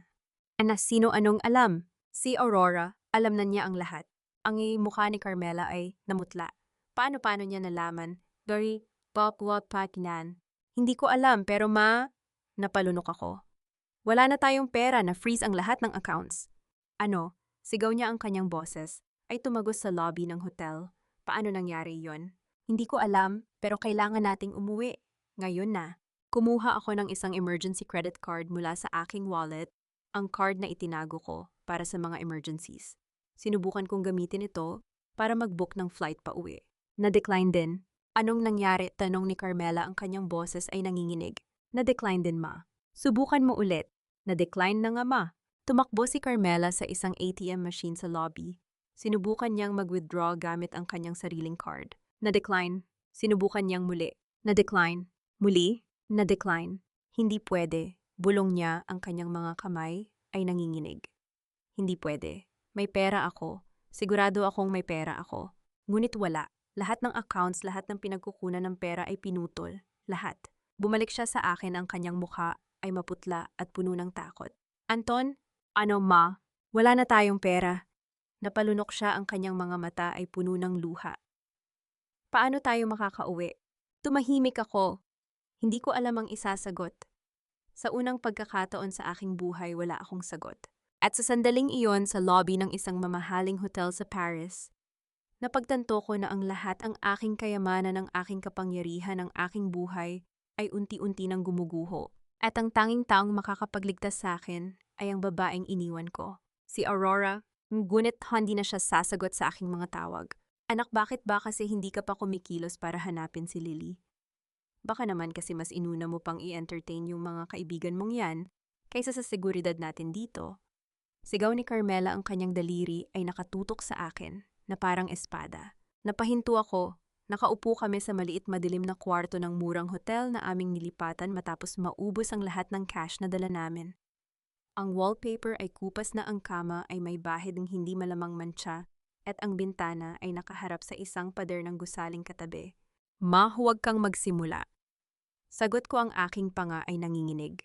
Sino anong alam? Si Aurora, alam na niya ang lahat. Ang mukha ni Carmela ay namutla. Paano niya nalaman? Gary, Bob Pakinan. Hindi ko alam pero napalunok ako. Wala na tayong pera na freeze ang lahat ng accounts. Sigaw niya ang kanyang boses, ay tumagos sa lobby ng hotel. Paano nangyari yon? Hindi ko alam, pero kailangan nating umuwi. Ngayon na. Kumuha ako ng isang emergency credit card mula sa aking wallet, ang card na itinago ko para sa mga emergencies. Sinubukan kong gamitin ito para mag-book ng flight pa uwi. Na-decline din. Anong nangyari? Tanong ni Carmela, ang kanyang boses ay nanginginig. Na-decline din, ma. Subukan mo ulit. Na-decline na nga, ma. Tumakbo si Carmela sa isang ATM machine sa lobby. Sinubukan niyang mag-withdraw gamit ang kanyang sariling card. Na-decline. Sinubukan niyang muli. Na-decline. Muli? Na-decline. Hindi pwede. Bulong niya, ang kanyang mga kamay ay nanginginig. Hindi pwede. May pera ako. Sigurado akong may pera ako. Ngunit wala. Lahat ng accounts, lahat ng pinagkukunan ng pera ay pinutol. Lahat. Bumalik siya sa akin, ang kanyang mukha ay maputla at puno ng takot. Anton? Ano, ma? Wala na tayong pera. Napalunok siya, ang kanyang mga mata ay puno ng luha. Paano tayo makakauwi? Tumahimik ako. Hindi ko alam ang isasagot. Sa unang pagkakataon sa aking buhay, wala akong sagot. At sa sandaling iyon, sa lobby ng isang mamahaling hotel sa Paris, napagtanto ko na ang lahat, ang aking kayamanan, ang aking kapangyarihan, ang aking buhay ay unti-unti nang gumuguho. At ang tanging taong makakapagligtas sa akin ay ang babaeng iniwan ko, si Aurora. Ngunit hindi na siya sasagot sa aking mga tawag. Anak, bakit ba kasi hindi ka pa kumikilos para hanapin si Lily? Baka naman kasi mas inuna mo pang i-entertain yung mga kaibigan mong yan kaysa sa seguridad natin dito. Sigaw ni Carmela, ang kanyang daliri ay nakatutok sa akin na parang espada. Napahinto ako. Nakaupo kami sa maliit madilim na kwarto ng murang hotel na aming nilipatan matapos maubos ang lahat ng cash na dala namin. Ang wallpaper ay kupas na, ang kama ay may bahid ng hindi malamang mantsa at ang bintana ay nakaharap sa isang pader ng gusaling katabi. Ma, huwag kang magsimula. Sagot ko, ang aking panga ay nanginginig.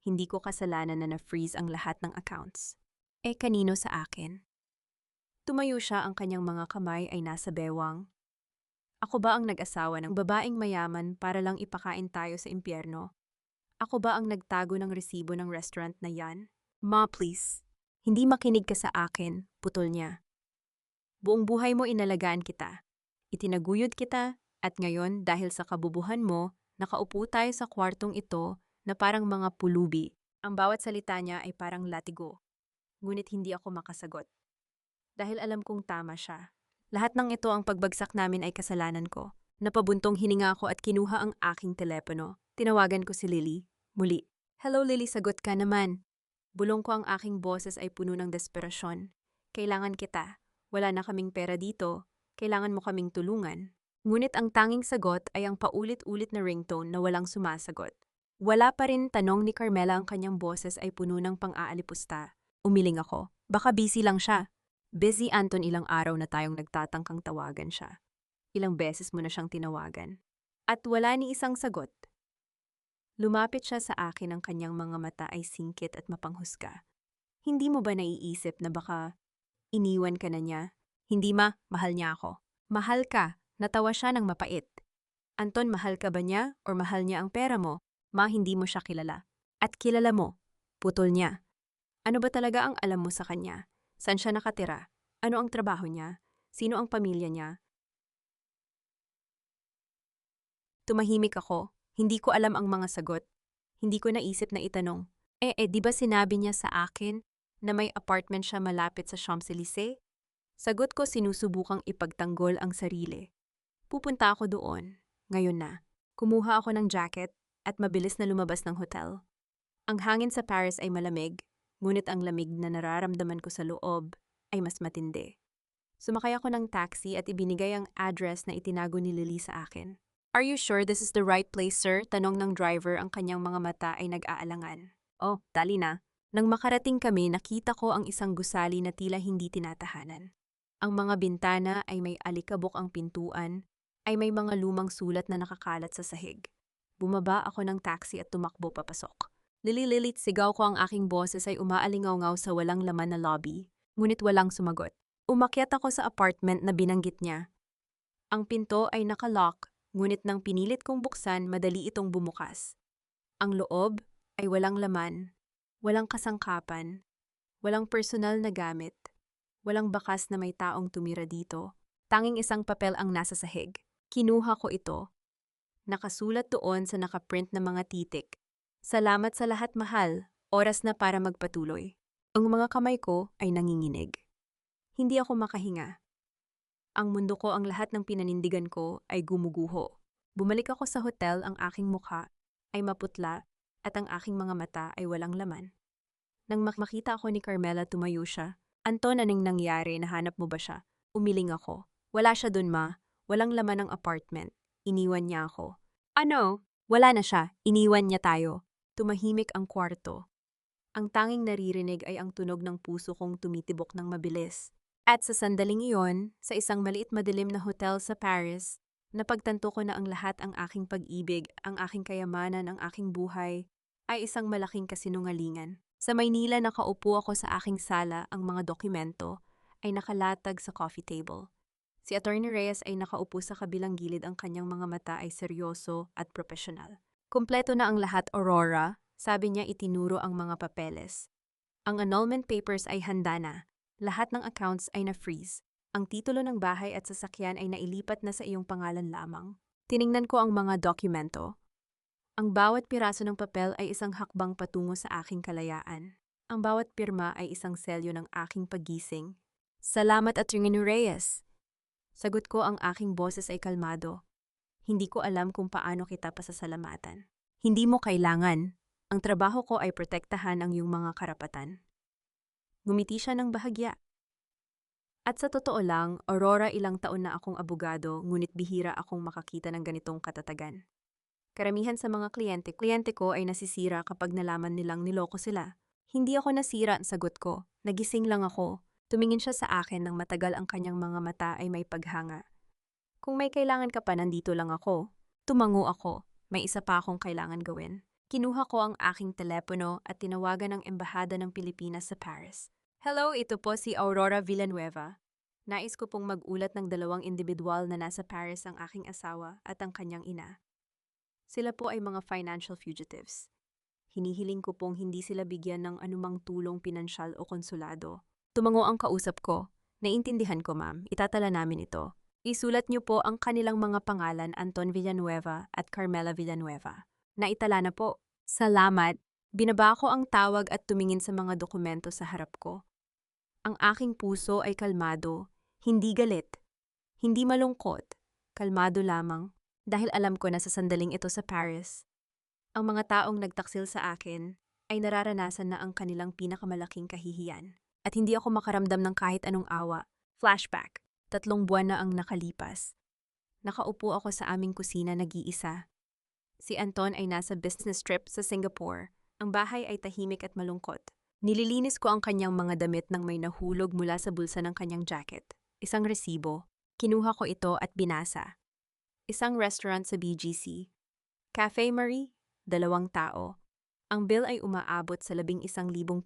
Hindi ko kasalanan na na-freeze ang lahat ng accounts. Kanino sa akin? Tumayo siya, ang kanyang mga kamay ay nasa bewang. Ako ba ang nag-asawa ng babaeng mayaman para lang ipakain tayo sa impyerno? Ako ba ang nagtago ng resibo ng restaurant na yan? Ma, please. Hindi makinig ka sa akin, putol niya. Buong buhay mo inalagaan kita. Itinaguyod kita, at ngayon dahil sa kabubuhan mo, nakaupo tayo sa kwartong ito na parang mga pulubi. Ang bawat salita niya ay parang latigo. Ngunit hindi ako makasagot. Dahil alam kong tama siya. Lahat ng ito, ang pagbagsak namin, ay kasalanan ko. Napabuntong hininga ako at kinuha ang aking telepono. Tinawagan ko si Lily. Muli. Hello Lily, sagot ka naman. Bulong ko, ang aking boses ay puno ng desperasyon. Kailangan kita. Wala na kaming pera dito. Kailangan mo kaming tulungan. Ngunit ang tanging sagot ay ang paulit-ulit na ringtone na walang sumasagot. Wala pa rin, tanong ni Carmela, ang kanyang boses ay puno ng pang-aalipusta. Umiling ako. Baka busy lang siya. Busy, Anton, ilang araw na tayong nagtatangkang tawagan siya. Ilang beses mo na siyang tinawagan. At wala ni isang sagot. Lumapit siya sa akin, ang kanyang mga mata ay singkit at mapanghusga. Hindi mo ba naiisip na baka iniwan ka na niya? Hindi, ma, mahal niya ako. Mahal ka, natawa siya ng mapait. Anton, mahal ka ba niya or mahal niya ang pera mo? Ma, hindi mo siya kilala. At kilala mo, putol niya. Ano ba talaga ang alam mo sa kanya? Saan siya nakatira? Ano ang trabaho niya? Sino ang pamilya niya? Tumahimik ako. Hindi ko alam ang mga sagot. Hindi ko naisip na itanong. Di ba sinabi niya sa akin na may apartment siya malapit sa Champs-Élysées? Sagot ko, sinusubukang ipagtanggol ang sarili. Pupunta ako doon. Ngayon na. Kumuha ako ng jacket at mabilis na lumabas ng hotel. Ang hangin sa Paris ay malamig, ngunit ang lamig na nararamdaman ko sa loob ay mas matindi. Sumakay ako ng taxi at ibinigay ang address na itinago ni Lily sa akin. Are you sure this is the right place, sir? Tanong ng driver, ang kanyang mga mata ay nag-aalangan. Oh, dali na. Nang makarating kami, nakita ko ang isang gusali na tila hindi tinatahanan. Ang mga bintana ay may alikabok, ang pintuan ay may mga lumang sulat na nakakalat sa sahig. Bumaba ako ng taxi at tumakbo papasok. Lilililit sigaw ko ang aking boses ay umaalingaw-ngaw sa walang laman na lobby, ngunit walang sumagot. Umakyat ako sa apartment na binanggit niya. Ang pinto ay nakalock, ngunit nang pinilit kong buksan, madali itong bumukas. Ang loob ay walang laman, walang kasangkapan, walang personal na gamit, walang bakas na may taong tumira dito. Tanging isang papel ang nasa sahig. Kinuha ko ito. Nakasulat doon sa nakaprint na mga titik. Salamat sa lahat, mahal. Oras na para magpatuloy. Ang mga kamay ko ay nanginginig. Hindi ako makahinga. Ang mundo ko, ang lahat ng pinanindigan ko ay gumuguho. Bumalik ako sa hotel, ang aking mukha ay maputla at ang aking mga mata ay walang laman. Nang makita ako ni Carmela, tumayo siya. Anton, anong nangyari? Nahanap mo ba siya? Umiling ako. Wala siya dun, ma. Walang laman ng apartment. Iniwan niya ako. Ano? Wala na siya. Iniwan niya tayo. Tumahimik ang kwarto. Ang tanging naririnig ay ang tunog ng puso kong tumitibok ng mabilis. At sa sandaling iyon, sa isang maliit madilim na hotel sa Paris, napagtanto ko na ang lahat, ang aking pag-ibig, ang aking kayamanan, ang aking buhay, ay isang malaking kasinungalingan. Sa Maynila, nakaupo ako sa aking sala, ang mga dokumento ay nakalatag sa coffee table. Si Attorney Reyes ay nakaupo sa kabilang gilid, ang kanyang mga mata ay seryoso at profesional. Kumpleto na ang lahat, Aurora, sabi niya, itinuro ang mga papeles. Ang annulment papers ay handa na. Lahat ng accounts ay na-freeze. Ang titulo ng bahay at sasakyan ay nailipat na sa iyong pangalan lamang. Tiningnan ko ang mga dokumento. Ang bawat piraso ng papel ay isang hakbang patungo sa aking kalayaan. Ang bawat pirma ay isang selyo ng aking paggising. Salamat, Attorney Reyes. Sagot ko, ang aking boses ay kalmado. Hindi ko alam kung paano kita pasasalamatan. Hindi mo kailangan. Ang trabaho ko ay protektahan ang iyong mga karapatan. Ngumiti siya ng bahagya. At sa totoo lang, Aurora, ilang taon na akong abogado, ngunit bihira akong makakita ng ganitong katatagan. Karamihan sa mga kliyente ko ay nasisira kapag nalaman nilang niloko sila. Hindi ako nasira, ang sagot ko. Nagising lang ako. Tumingin siya sa akin, ng matagal ang kanyang mga mata ay may paghanga. Kung may kailangan ka pa, nandito lang ako. Tumango ako. May isa pa akong kailangan gawin. Kinuha ko ang aking telepono at tinawagan ang Embahada ng Pilipinas sa Paris. Hello, ito po si Aurora Villanueva. Nais ko pong mag-ulat ng dalawang individual na nasa Paris, ang aking asawa at ang kanyang ina. Sila po ay mga financial fugitives. Hinihiling ko pong hindi sila bigyan ng anumang tulong pinansyal o konsulado. Tumango ang kausap ko. Naintindihan ko, ma'am. Itatala namin ito. Isulat niyo po ang kanilang mga pangalan, Anton Villanueva at Carmela Villanueva. Naitala na po. Salamat. Binaba ko ang tawag at tumingin sa mga dokumento sa harap ko. Ang aking puso ay kalmado, hindi galit, hindi malungkot, kalmado lamang, dahil alam ko na sa sandaling ito sa Paris, ang mga taong nagtaksil sa akin ay nararanasan na ang kanilang pinakamalaking kahihiyan. At hindi ako makaramdam ng kahit anong awa. Flashback. 3 buwan na ang nakalipas. Nakaupo ako sa aming kusina, nag-iisa. Si Anton ay nasa business trip sa Singapore. Ang bahay ay tahimik at malungkot. Nililinis ko ang kanyang mga damit nang may nahulog mula sa bulsa ng kanyang jacket. Isang resibo. Kinuha ko ito at binasa. Isang restaurant sa BGC. Cafe Marie, 2 tao. Ang bill ay umaabot sa 11,000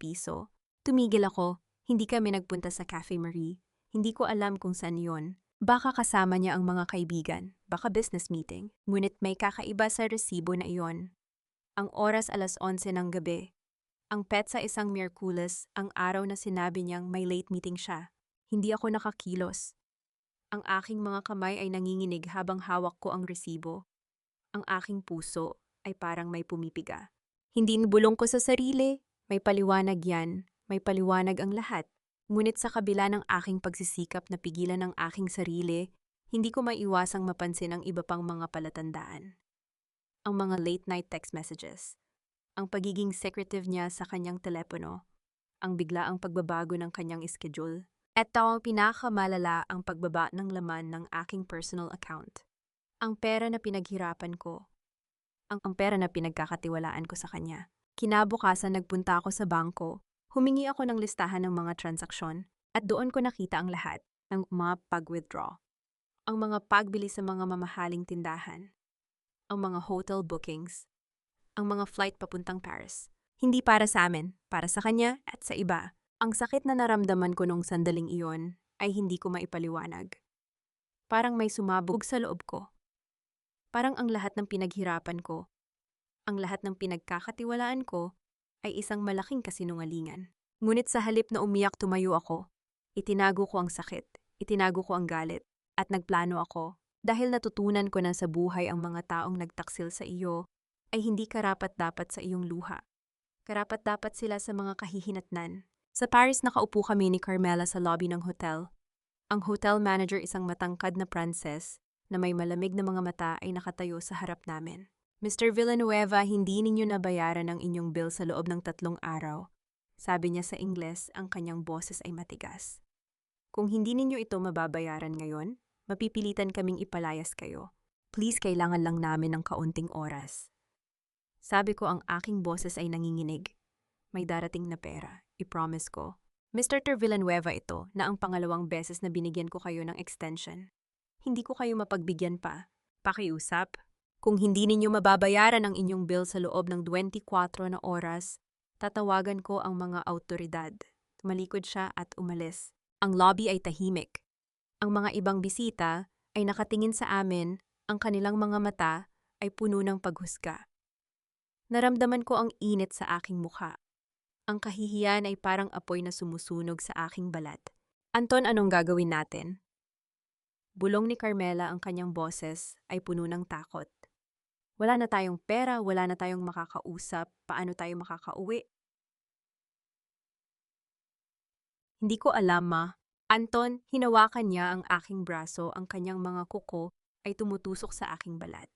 piso. Tumigil ako. Hindi kami nagpunta sa Cafe Marie. Hindi ko alam kung saan yon. Baka kasama niya ang mga kaibigan. Baka business meeting. Ngunit may kakaiba sa resibo na iyon. Ang oras 11:00 ng gabi. Ang petsa isang Miyerkules, ang araw na sinabi niyang may late meeting siya. Hindi ako nakakilos. Ang aking mga kamay ay nanginginig habang hawak ko ang resibo. Ang aking puso ay parang may pumipiga. Hindi nabulong ko sa sarili. May paliwanag yan. May paliwanag ang lahat. Ngunit sa kabila ng aking pagsisikap na pigilan ang aking sarili, hindi ko maiwasang mapansin ang iba pang mga palatandaan. Ang mga late-night text messages. Ang pagiging secretive niya sa kanyang telepono. Ang biglaang pagbabago ng kanyang schedule. At ang pinakamalala, ang pagbaba ng laman ng aking personal account. Ang pera na pinaghirapan ko. Ang pera na pinagkakatiwalaan ko sa kanya. Kinabukasan nagpunta ako sa bangko. Humingi ako ng listahan ng mga transaksyon at doon ko nakita ang lahat ng mga pag-withdraw. Ang mga pagbili sa mga mamahaling tindahan. Ang mga hotel bookings. Ang mga flight papuntang Paris. Hindi para sa amin, para sa kanya at sa iba. Ang sakit na naramdaman ko nung sandaling iyon ay hindi ko maipaliwanag. Parang may sumabog sa loob ko. Parang ang lahat ng pinaghirapan ko, ang lahat ng pinagkakatiwalaan ko, ay isang malaking kasinungalingan. Ngunit sa halip na umiyak tumayo ako, itinago ko ang sakit, itinago ko ang galit, at nagplano ako. Dahil natutunan ko na sa buhay ang mga taong nagtaksil sa iyo ay hindi karapat-dapat sa iyong luha. Karapat-dapat sila sa mga kahihinatnan. Sa Paris nakaupo kami ni Carmela sa lobby ng hotel. Ang hotel manager, isang matangkad na Pranses na may malamig na mga mata, ay nakatayo sa harap namin. Mr. Villanueva, hindi ninyo nabayaran ang inyong bill sa loob ng 3 araw. Sabi niya sa Ingles, ang kanyang boses ay matigas. Kung hindi ninyo ito mababayaran ngayon, mapipilitan kaming ipalayas kayo. Please, kailangan lang namin ng kaunting oras. Sabi ko, ang aking boses ay nanginginig. May darating na pera, i-promise ko. Mr. Villanueva, ito na ang pangalawang beses na binigyan ko kayo ng extension. Hindi ko kayo mapagbigyan pa. Pakiusap. Kung hindi ninyo mababayaran ang inyong bill sa loob ng 24 na oras, tatawagan ko ang mga autoridad. Tumalikod siya at umalis. Ang lobby ay tahimik. Ang mga ibang bisita ay nakatingin sa amin, ang kanilang mga mata ay puno ng paghusga. Naramdaman ko ang init sa aking mukha. Ang kahihiyan ay parang apoy na sumusunog sa aking balat. Anton, anong gagawin natin? Bulong ni Carmela, ang kanyang boses ay puno ng takot. Wala na tayong pera, wala na tayong makakausap, paano tayo makakauwi? Hindi ko alam, ma. Anton, hinawakan niya ang aking braso, ang kanyang mga kuko ay tumutusok sa aking balat.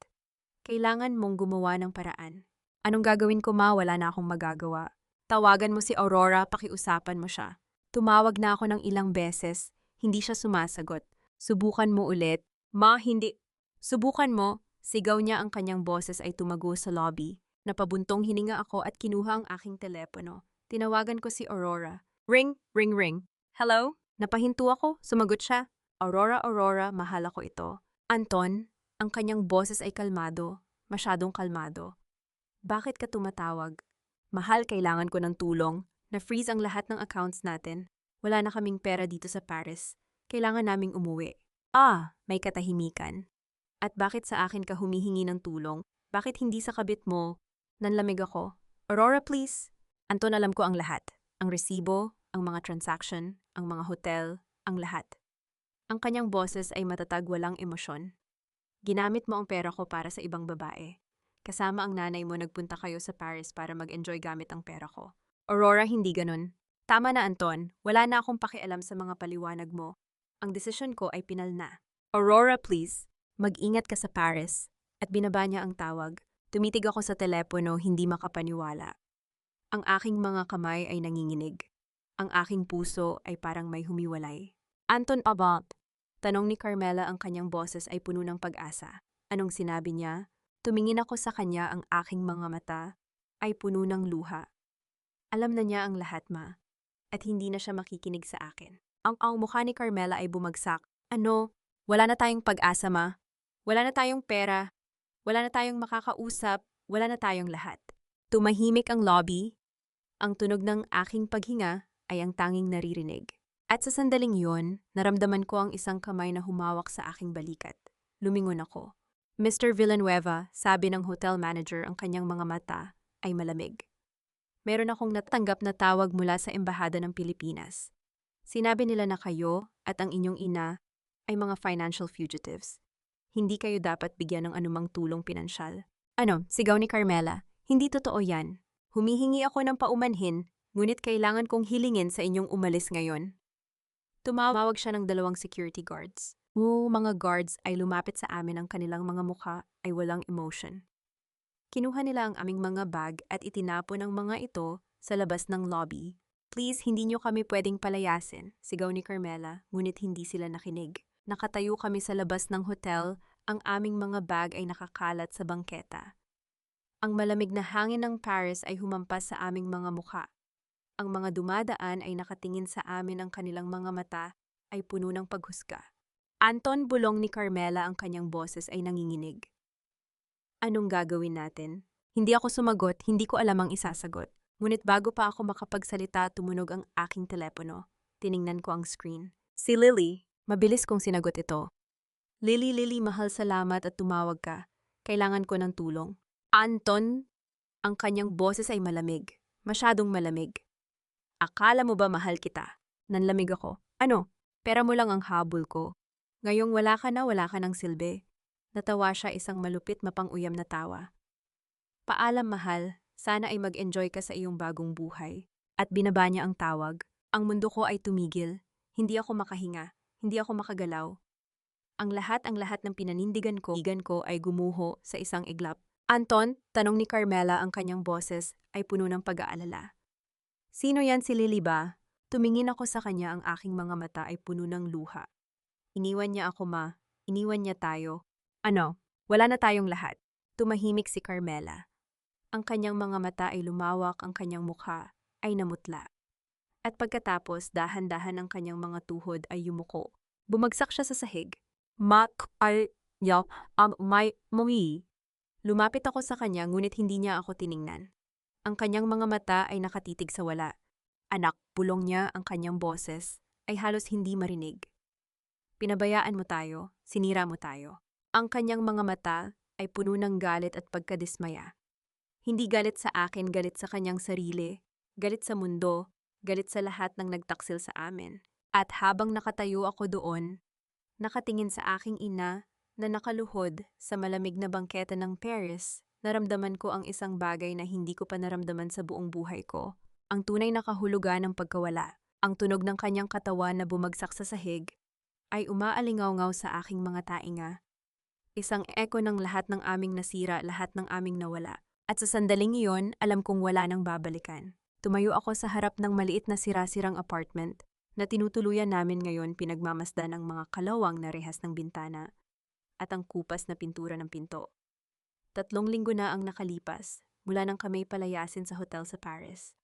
Kailangan mong gumawa ng paraan. Anong gagawin ko, ma? Wala na akong magagawa. Tawagan mo si Aurora, pakiusapan mo siya. Tumawag na ako ng ilang beses, hindi siya sumasagot. Subukan mo ulit. Ma, hindi. Subukan mo. Sigaw niya, ang kanyang boses ay tumago sa lobby. Napabuntong hininga ako at kinuha ang aking telepono. Tinawagan ko si Aurora. Ring, ring, ring. Hello? Napahinto ako, sumagot siya. Aurora, Aurora, mahal ako ito. Anton, ang kanyang boses ay kalmado, masyadong kalmado. Bakit ka tumatawag? Mahal, kailangan ko ng tulong. Na-freeze ang lahat ng accounts natin. Wala na kaming pera dito sa Paris. Kailangan naming umuwi. May katahimikan. At bakit sa akin ka humihingi ng tulong? Bakit hindi sa kabit mo? Nanlamig ako. Aurora, please. Anton, alam ko ang lahat. Ang resibo, ang mga transaction, ang mga hotel, ang lahat. Ang kanyang boses ay matatag, walang emosyon. Ginamit mo ang pera ko para sa ibang babae. Kasama ang nanay mo, nagpunta kayo sa Paris para mag-enjoy gamit ang pera ko. Aurora, hindi ganun. Tama na, Anton. Wala na akong pakialam sa mga paliwanag mo. Ang desisyon ko ay pinal na. Aurora, please. Mag-ingat ka sa Paris. At binaba niya ang tawag. Tumitig ako sa telepono, hindi makapaniwala. Ang aking mga kamay ay nanginginig. Ang aking puso ay parang may humiwalay. Anton, about? Tanong ni Carmela, ang kanyang boses ay puno ng pag-asa. Anong sinabi niya? Tumingin ako sa kanya, ang aking mga mata ay puno ng luha. Alam na niya ang lahat, ma. At hindi na siya makikinig sa akin. Ang mukha ni Carmela ay bumagsak. Ano? Wala na tayong pag-asa, ma. Wala na tayong pera. Wala na tayong makakausap. Wala na tayong lahat. Tumahimik ang lobby. Ang tunog ng aking paghinga ay ang tanging naririnig. At sa sandaling yun, naramdaman ko ang isang kamay na humawak sa aking balikat. Lumingon ako. Mr. Villanueva, sabi ng hotel manager, ang kanyang mga mata ay malamig. Meron akong natanggap na tawag mula sa Embahada ng Pilipinas. Sinabi nila na kayo at ang inyong ina ay mga financial fugitives. Hindi kayo dapat bigyan ng anumang tulong pinansyal. Ano? Sigaw ni Carmela. Hindi totoo yan. Humihingi ako ng paumanhin, ngunit kailangan kong hilingin sa inyong umalis ngayon. Tumawag siya ng 2 security guards. Mga guards ay lumapit sa amin, ang kanilang mga mukha ay walang emotion. Kinuha nila ang aming mga bag at itinapon ang mga ito sa labas ng lobby. Please, hindi niyo kami pwedeng palayasin, sigaw ni Carmela, ngunit hindi sila nakinig. Nakatayo kami sa labas ng hotel, ang aming mga bag ay nakakalat sa bangketa. Ang malamig na hangin ng Paris ay humampas sa aming mga mukha. Ang mga dumadaan ay nakatingin sa amin, ang kanilang mga mata ay puno ng paghusga. Anton, bulong ni Carmela, ang kanyang boses ay nanginginig. Anong gagawin natin? Hindi ako sumagot, hindi ko alam ang isasagot. Ngunit bago pa ako makapagsalita, tumunog ang aking telepono. Tiningnan ko ang screen. Si Lily. Mabilis kong sinagot ito. Lily, mahal, salamat at tumawag ka. Kailangan ko ng tulong. Anton, ang kanyang boses ay malamig. Masyadong malamig. Akala mo ba mahal kita? Nanlamig ako. Ano? Pera mo lang ang habol ko. Ngayong wala ka ng silbi. Natawa siya, isang malupit mapang-uyam na tawa. Paalam, mahal. Sana ay mag-enjoy ka sa iyong bagong buhay. At binaba niya ang tawag. Ang mundo ko ay tumigil. Hindi ako makahinga. Hindi ako makagalaw. Ang lahat ng pinanindigan ko ay gumuho sa isang iglap. Anton, tanong ni Carmela, ang kanyang boses ay puno ng pag-aalala. Sino yan, si Lily ba? Tumingin ako sa kanya, ang aking mga mata ay puno ng luha. Iniwan niya ako, ma. Iniwan niya tayo. Ano? Wala na tayong lahat. Tumahimik si Carmela. Ang kanyang mga mata ay lumawak, ang kanyang mukha ay namutla. At pagkatapos, dahan-dahan ang kanyang mga tuhod ay yumuko. Bumagsak siya sa sahig. Lumapit ako sa kanya, ngunit hindi niya ako tiningnan. Ang kanyang mga mata ay nakatitig sa wala. Anak, bulong niya, ang kanyang boses ay halos hindi marinig. Pinabayaan mo tayo, sinira mo tayo. Ang kanyang mga mata ay puno ng galit at pagkadismaya. Hindi galit sa akin, galit sa kanyang sarili, galit sa mundo, galit sa lahat ng nagtaksil sa amin. At habang nakatayo ako doon, nakatingin sa aking ina na nakaluhod sa malamig na bangketa ng Paris, naramdaman ko ang isang bagay na hindi ko pa naramdaman sa buong buhay ko. Ang tunay na kahulugan ng pagkawala. Ang tunog ng kanyang katawan na bumagsak sa sahig ay umaalingaw-ngaw sa aking mga tainga. Isang eko ng lahat ng aming nasira, lahat ng aming nawala. At sa sandaling iyon, alam kong wala nang babalikan. Tumayo ako sa harap ng maliit na sira-sirang apartment na tinutuluyan namin ngayon, pinagmamasdan ng mga kalawang na rehas ng bintana at ang kupas na pintura ng pinto. 3 linggo na ang nakalipas mula nang kami palayasin sa hotel sa Paris.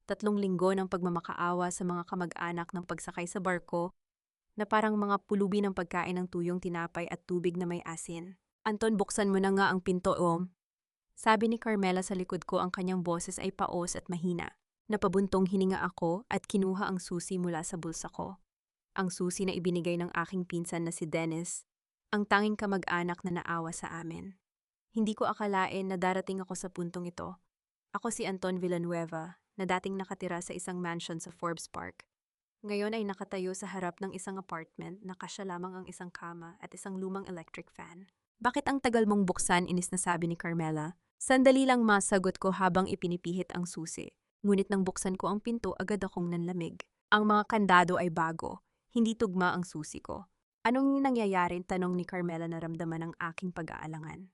3 linggo ng pagmamakaawa sa mga kamag-anak ng pagsakay sa barko na parang mga pulubi ng pagkain ng tuyong tinapay at tubig na may asin. Anton, buksan mo na nga ang pinto, Sabi ni Carmela sa likod ko, ang kanyang boses ay paos at mahina. Napabuntong hininga ako at kinuha ang susi mula sa bulsa ko. Ang susi na ibinigay ng aking pinsan na si Dennis, ang tanging kamag-anak na naawa sa amin. Hindi ko akalain na darating ako sa puntong ito. Ako si Anton Villanueva, na dating nakatira sa isang mansion sa Forbes Park. Ngayon ay nakatayo sa harap ng isang apartment na kasya lamang ang isang kama at isang lumang electric fan. Bakit ang tagal mong buksan, inis na sabi ni Carmela. Sandali lang, masagot ko habang ipinipihit ang susi. Ngunit nang buksan ko ang pinto, agad akong nanlamig. Ang mga kandado ay bago. Hindi tugma ang susi ko. Anong nangyayari? Tanong ni Carmela, naramdaman ang aking pag-aalangan.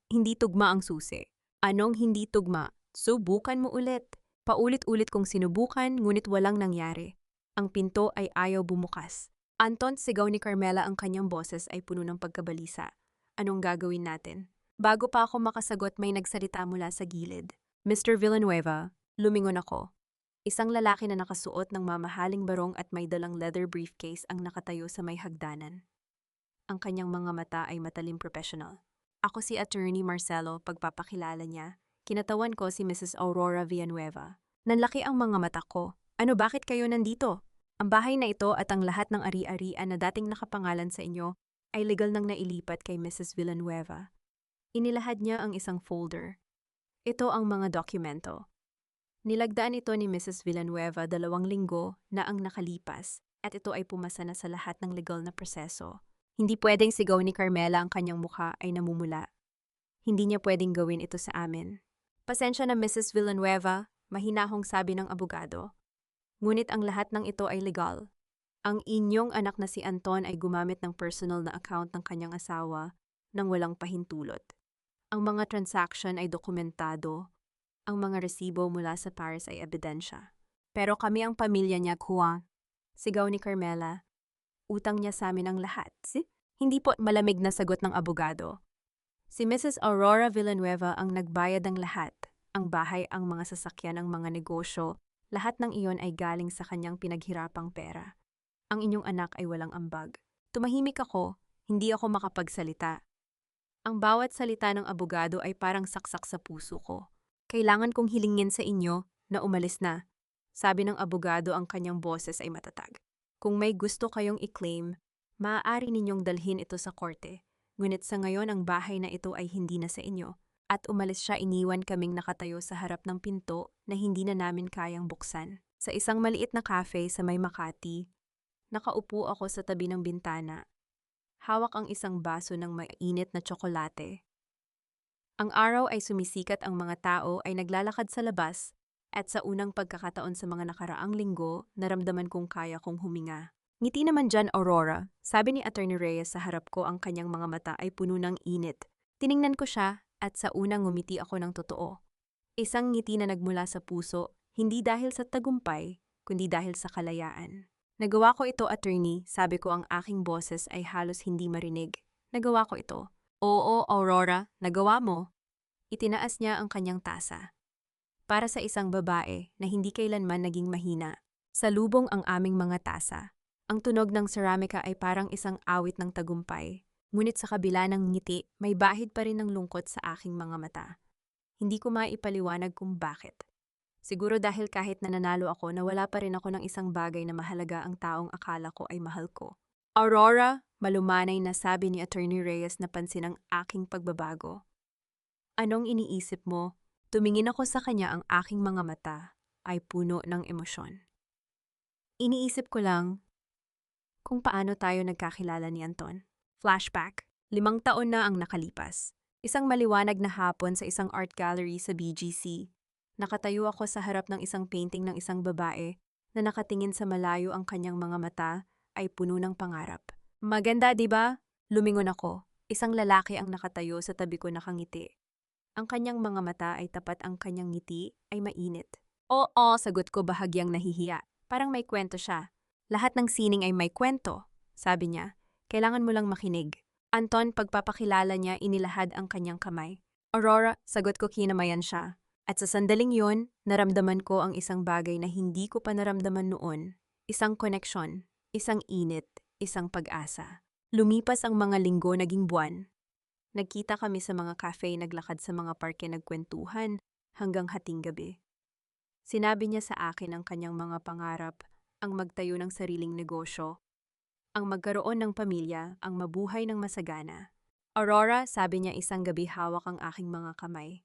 Hindi tugma ang susi. Anong hindi tugma? Subukan mo ulit. Paulit-ulit kong sinubukan, ngunit walang nangyari. Ang pinto ay ayaw bumukas. Anton, sigaw ni Carmela, ang kanyang boses ay puno ng pagkabalisa. Anong gagawin natin? Bago pa ako makasagot, may nagsalita mula sa gilid. Mr. Villanueva, lumingon ako. Isang lalaki na nakasuot ng mamahaling barong at may dalang leather briefcase ang nakatayo sa may hagdanan. Ang kanyang mga mata ay matalim professional. Ako si Attorney Marcelo, pagpapakilala niya. Kinatawan ko si Mrs. Aurora Villanueva. Nanlaki ang mga mata ko. Ano, bakit kayo nandito? Ang bahay na ito at ang lahat ng ari-arian na dating nakapangalan sa inyo ay legal nang nailipat kay Mrs. Villanueva. Inilahad niya ang isang folder. Ito ang mga dokumento. Nilagdaan ito ni Mrs. Villanueva 2 linggo na ang nakalipas at ito ay pumasa na sa lahat ng legal na proseso. Hindi pwedeng, sigaw ni Carmela, ang kanyang mukha ay namumula. Hindi niya pwedeng gawin ito sa amin. Pasensya na, Mrs. Villanueva, mahinahong sabi ng abogado. Ngunit ang lahat ng ito ay legal. Ang inyong anak na si Anton ay gumamit ng personal na account ng kanyang asawa nang walang pahintulot. Ang mga transaction ay dokumentado. Ang mga resibo mula sa Paris ay ebidensya. Pero kami ang pamilya niya, Juan. Sigaw ni Carmela. Utang niya sa amin ang lahat. Hindi po, malamig na sagot ng abogado. Si Mrs. Aurora Villanueva ang nagbayad ng lahat. Ang bahay, ang mga sasakyan, ang mga negosyo, lahat ng iyon ay galing sa kanyang pinaghirapang pera. Ang inyong anak ay walang ambag. Tumahimik ako, hindi ako makapagsalita. Ang bawat salita ng abogado ay parang saksak sa puso ko. Kailangan kong hilingin sa inyo, na umalis na. Sabi ng abogado ang kanyang boses ay matatag. Kung may gusto kayong i-claim, maaari ninyong dalhin ito sa korte. Ngunit sa ngayon ang bahay na ito ay hindi na sa inyo. At umalis siya, iniwan kaming nakatayo sa harap ng pinto na hindi na namin kayang buksan. Sa isang maliit na cafe sa may Makati, nakaupo ako sa tabi ng bintana. Hawak ang isang baso ng mainit na tsokolate. Ang araw ay sumisikat, ang mga tao ay naglalakad sa labas, at sa unang pagkakataon sa mga nakaraang linggo, naramdaman kong kaya kong huminga. Ngiti naman dyan, Aurora, sabi ni Attorney Reyes sa harap ko, ang kanyang mga mata ay puno ng init. Tiningnan ko siya at sa unang ngumiti ako ng totoo. Isang ngiti na nagmula sa puso, hindi dahil sa tagumpay, kundi dahil sa kalayaan. Nagawa ko ito, attorney, sabi ko, ang aking boses ay halos hindi marinig. Nagawa ko ito. Oo, Aurora, nagawa mo. Itinaas niya ang kanyang tasa. Para sa isang babae na hindi kailanman naging mahina, salubong ang aming mga tasa. Ang tunog ng ceramika ay parang isang awit ng tagumpay. Ngunit sa kabila ng ngiti, may bahid pa rin ng lungkot sa aking mga mata. Hindi ko maipaliwanag kung bakit. Siguro dahil kahit na nanalo ako, nawala pa rin ako ng isang bagay na mahalaga, ang taong akala ko ay mahal ko. Aurora, malumanay na sabi ni Attorney Reyes, napansin ang aking pagbabago. Anong iniisip mo? Tumingin ako sa kanya, ang aking mga mata ay puno ng emosyon. Iniisip ko lang kung paano tayo nagkakilala ni Anton. Flashback, 5 taon na ang nakalipas. Isang maliwanag na hapon sa isang art gallery sa BGC. Nakatayo ako sa harap ng isang painting ng isang babae na nakatingin sa malayo, ang kanyang mga mata ay puno ng pangarap. Maganda, di ba? Lumingon ako. Isang lalaki ang nakatayo sa tabi ko, nakangiti. Ang kanyang mga mata ay tapat, ang kanyang ngiti ay mainit. Oo, sagot ko, bahagyang nahihiya. Parang may kwento siya. Lahat ng sining ay may kwento, sabi niya. Kailangan mo lang makinig. Anton, pagpapakilala niya, inilahad ang kanyang kamay. Aurora, sagot ko, kinamayan siya. At sa sandaling yon, naramdaman ko ang isang bagay na hindi ko pa naramdaman noon. Isang koneksyon, isang init, isang pag-asa. Lumipas ang mga linggo, naging buwan. Nagkita kami sa mga cafe, naglakad sa mga parke, nagkwentuhan hanggang hating gabi. Sinabi niya sa akin ang kanyang mga pangarap, ang magtayo ng sariling negosyo, ang magkaroon ng pamilya, ang mabuhay ng masagana. Aurora, sabi niya isang gabi, hawak ang aking mga kamay.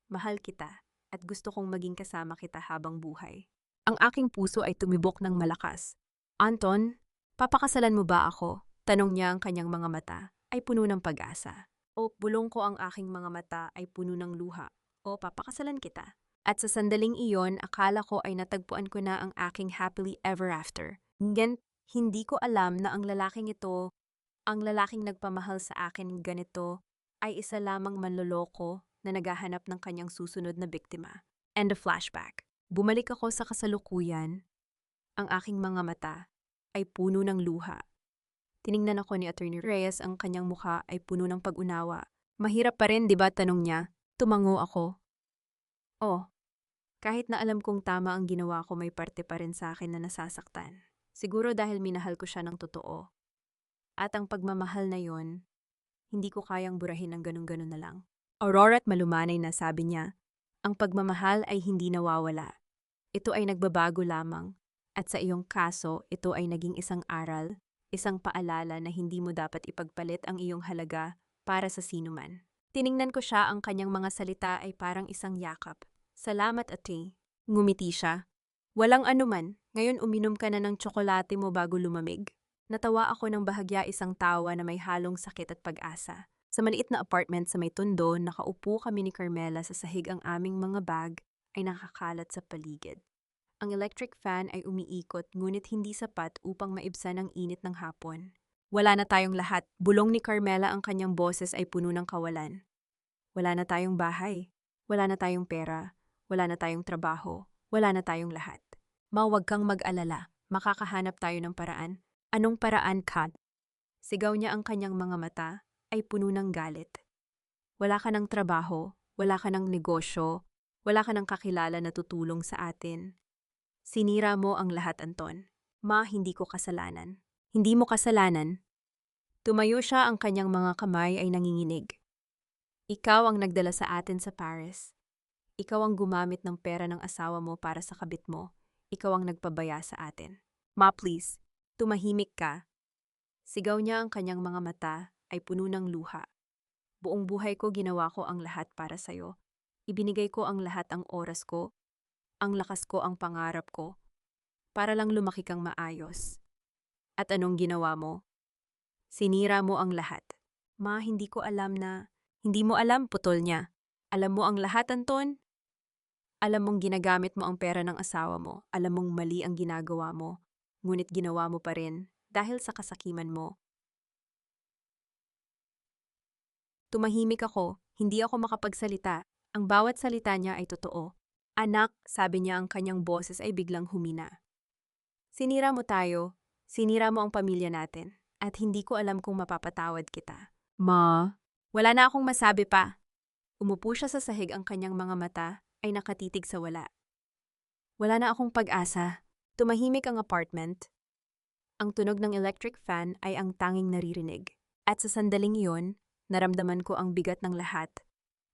Mahal kita at gusto kong maging kasama kita habang buhay. Ang aking puso ay tumibok ng malakas. Anton, papakasalan mo ba ako? Tanong niya, ang kanyang mga mata ay puno ng pag-asa. O bulong ko, ang aking mga mata ay puno ng luha. O papakasalan kita. At sa sandaling iyon, akala ko ay natagpuan ko na ang aking happily ever after. Hindi ko alam na ang lalaking ito, ang lalaking nagpamahal sa akin ganito, ay isa lamang manloloko na naghahanap ng kanyang susunod na biktima. And a flashback. Bumalik ako sa kasalukuyan. Ang aking mga mata ay puno ng luha. Tiningnan ako ni Attorney Reyes, ang kanyang mukha ay puno ng pag-unawa. Mahirap pa rin, di ba? Tanong niya. Tumango ako. Oh, kahit na alam kong tama ang ginawa ko, may parte pa rin sa akin na nasasaktan. Siguro dahil minahal ko siya ng totoo. At ang pagmamahal na yon, hindi ko kayang burahin ng ganun-ganun na lang. Aurora, at malumanay na sabi niya, ang pagmamahal ay hindi nawawala. Ito ay nagbabago lamang. At sa iyong kaso, ito ay naging isang aral, isang paalala na hindi mo dapat ipagpalit ang iyong halaga para sa sinuman. Tiningnan ko siya, ang kanyang mga salita ay parang isang yakap. Salamat, ate. Ngumiti siya. Walang anuman, ngayon uminom ka na ng tsokolate mo bago lumamig. Natawa ako ng bahagya, isang tawa na may halong sakit at pag-asa. Sa maliit na apartment sa may Tondo, nakaupo kami ni Carmela sa sahig, ang aming mga bag ay nakakalat sa paligid. Ang electric fan ay umiikot, ngunit hindi sapat upang maibsan ang init ng hapon. Wala na tayong lahat, bulong ni Carmela, ang kanyang boses ay puno ng kawalan. Wala na tayong bahay, wala na tayong pera, wala na tayong trabaho, wala na tayong lahat. Huwag kang mag-alala, makakahanap tayo ng paraan. Anong paraan, Kat? Sigaw niya, ang kanyang mga mata ay puno ng galit. Wala ka ng trabaho, wala ka ng negosyo, wala ka ng kakilala na tutulong sa atin. Sinira mo ang lahat, Anton. Hindi ko kasalanan. Hindi mo kasalanan. Tumayo siya, ang kanyang mga kamay ay nanginginig. Ikaw ang nagdala sa atin sa Paris. Ikaw ang gumamit ng pera ng asawa mo para sa kabit mo. Ikaw ang nagpabaya sa atin. Ma, please. Tumahimik ka. Sigaw niya, ang kanyang mga mata ay puno ng luha. Buong buhay ko ginawa ko ang lahat para sa'yo. Ibinigay ko ang lahat, ang oras ko, ang lakas ko, ang pangarap ko, para lang lumaki kang maayos. At anong ginawa mo? Sinira mo ang lahat. Ma, hindi ko alam na... Hindi mo alam, putol niya. Alam mo ang lahat, Anton? Alam mong ginagamit mo ang pera ng asawa mo. Alam mong mali ang ginagawa mo. Ngunit ginawa mo pa rin dahil sa kasakiman mo. Tumahimik ako, hindi ako makapagsalita. Ang bawat salita niya ay totoo. Anak, sabi niya, ang kanyang boses ay biglang humina. Sinira mo tayo, sinira mo ang pamilya natin, at hindi ko alam kung mapapatawad kita. Ma? Wala na akong masabi pa. Umupo siya sa sahig, ang kanyang mga mata ay nakatitig sa wala. Wala na akong pag-asa. Tumahimik ang apartment. Ang tunog ng electric fan ay ang tanging naririnig. At sa sandaling iyon, naramdaman ko ang bigat ng lahat.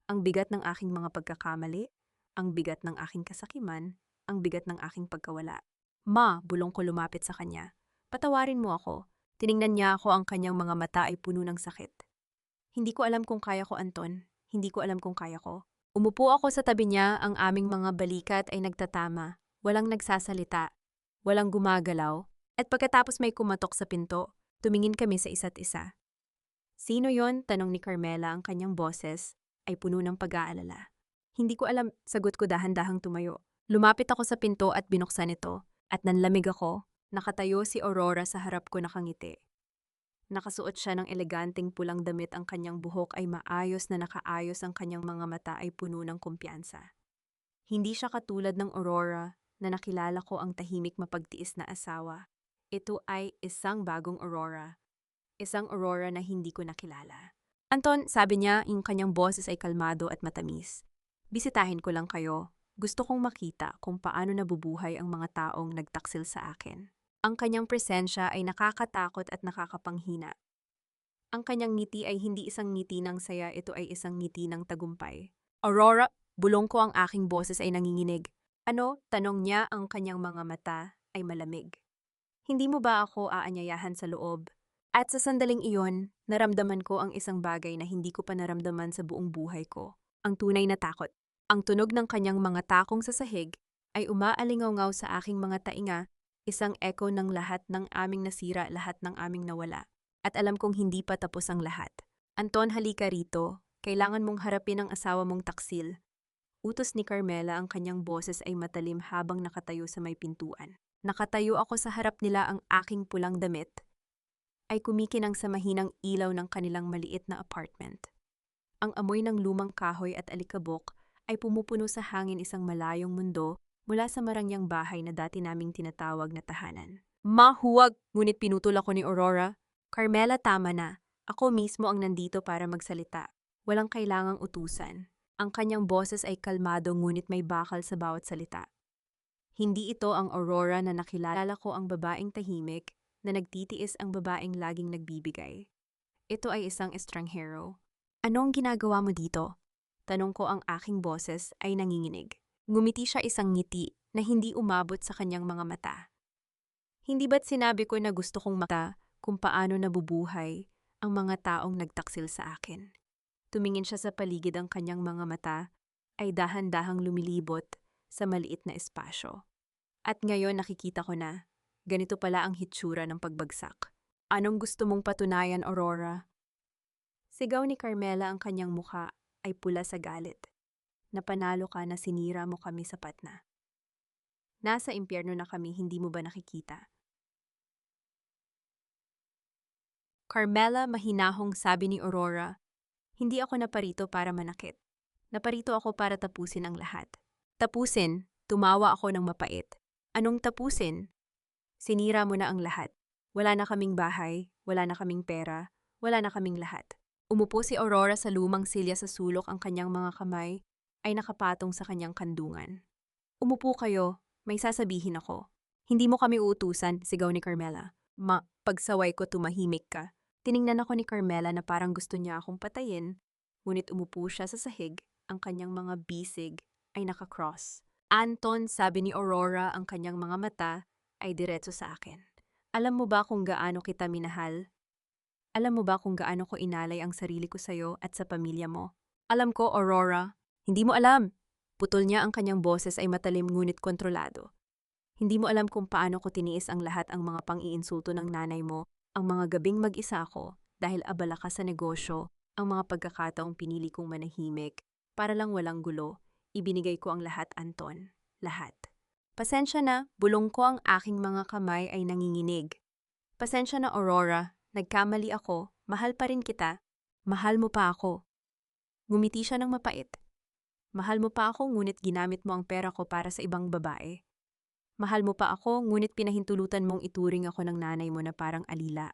Ang bigat ng aking mga pagkakamali, ang bigat ng aking kasakiman, ang bigat ng aking pagkawala. Ma, bulong ko lumapit sa kanya. Patawarin mo ako. Tiningnan niya ako, ang kanyang mga mata ay puno ng sakit. Hindi ko alam kung kaya ko, Anton. Hindi ko alam kung kaya ko. Umupo ako sa tabi niya, ang aming mga balikat ay nagtatama. Walang nagsasalita, walang gumagalaw. At pagkatapos may kumatok sa pinto, tumingin kami sa isa't isa. Sino yon? Tanong ni Carmela, ang kanyang boses ay puno ng pag-aalala. Hindi ko alam, sagot ko dahan-dahang tumayo. Lumapit ako sa pinto at binuksan ito. At nanlamig ako, nakatayo si Aurora sa harap ko, nakangiti. Nakasuot siya ng eleganteng pulang damit, ang kanyang buhok ay maayos na nakaayos, ang kanyang mga mata ay puno ng kumpiyansa. Hindi siya katulad ng Aurora na nakilala ko, ang tahimik mapagtiis na asawa. Ito ay isang bagong Aurora. Isang Aurora na hindi ko nakilala. Anton, sabi niya, yung kanyang boses ay kalmado at matamis. Bisitahin ko lang kayo. Gusto kong makita kung paano nabubuhay ang mga taong nagtaksil sa akin. Ang kanyang presensya ay nakakatakot at nakakapanghina. Ang kanyang ngiti ay hindi isang ngiti ng saya, ito ay isang ngiti ng tagumpay. Aurora, bulong ko, ang aking boses ay nanginginig. Ano? Tanong niya, ang kanyang mga mata ay malamig. Hindi mo ba ako aanyayahan sa loob? At sa sandaling iyon, naramdaman ko ang isang bagay na hindi ko pa naramdaman sa buong buhay ko. Ang tunay na takot. Ang tunog ng kanyang mga takong sa sahig ay umaalingaw sa aking mga tainga, isang echo ng lahat ng aming nasira, lahat ng aming nawala. At alam kong hindi pa tapos ang lahat. Anton, halika rito. Kailangan mong harapin ang asawa mong taksil. Utos ni Carmela, ang kanyang boses ay matalim habang nakatayo sa may pintuan. Nakatayo ako sa harap nila, ang aking pulang damit ay kumikinang sa mahinang ilaw ng kanilang maliit na apartment. Ang amoy ng lumang kahoy at alikabok ay pumupuno sa hangin, isang malayong mundo mula sa marangyang bahay na dati naming tinatawag na tahanan. Ma, huwag! Ngunit pinutol ako ni Aurora. Carmela, tama na. Ako mismo ang nandito para magsalita. Walang kailangang utusan. Ang kanyang boses ay kalmado ngunit may bakal sa bawat salita. Hindi ito ang Aurora na nakilala ko, ang babaeng tahimik na nagtitiis, ang babaeng laging nagbibigay. Ito ay isang estranghero. Anong ginagawa mo dito? Tanong ko, ang aking boses ay nanginginig. Ngumiti siya, isang ngiti na hindi umabot sa kanyang mga mata. Hindi ba't sinabi ko na gusto kong makita kung paano nabubuhay ang mga taong nagtaksil sa akin? Tumingin siya sa paligid, ang kanyang mga mata ay dahan-dahang lumilibot sa maliit na espasyo. At ngayon nakikita ko na, ganito pala ang hitsura ng pagbagsak. Anong gusto mong patunayan, Aurora? Sigaw ni Carmela, ang kanyang mukha ay pula sa galit. Napanalo ka, na sinira mo kami, sapat na. Nasa impyerno na kami, hindi mo ba nakikita? Carmela, mahinahong sabi ni Aurora, hindi ako naparito para manakit. Naparito ako para tapusin ang lahat. Tapusin, tumawa ako ng mapait. Anong tapusin? Sinira mo na ang lahat. Wala na kaming bahay, wala na kaming pera, wala na kaming lahat. Umupo si Aurora sa lumang silya sa sulok, ang kanyang mga kamay ay nakapatong sa kanyang kandungan. Umupo kayo, may sasabihin ako. Hindi mo kami uutusan, sigaw ni Carmela. Ma, pagsaway ko, tumahimik ka. Tiningnan ako ni Carmela na parang gusto niya akong patayin, ngunit umupo siya sa sahig, ang kanyang mga bisig ay nakakross. Anton, sabi ni Aurora, ang kanyang mga mata ay diretso sa akin. Alam mo ba kung gaano kita minahal? Alam mo ba kung gaano ko inalay ang sarili ko sa'yo at sa pamilya mo? Alam ko, Aurora. Hindi mo alam. Putol niya, ang kanyang boses ay matalim ngunit kontrolado. Hindi mo alam kung paano ko tiniis ang lahat, ang mga pang-iinsulto ng nanay mo, ang mga gabing mag-isa ako dahil abala ka sa negosyo, ang mga pagkakataong pinili kong manahimik para lang walang gulo. Ibinigay ko ang lahat, Anton. Lahat. Pasensya na, bulong ko, ang aking mga kamay ay nanginginig. Pasensya na, Aurora. Nagkamali ako. Mahal pa rin kita. Mahal mo pa ako. Ngumiti siya ng mapait. Mahal mo pa ako ngunit ginamit mo ang pera ko para sa ibang babae. Mahal mo pa ako ngunit pinahintulutan mong ituring ako ng nanay mo na parang alila.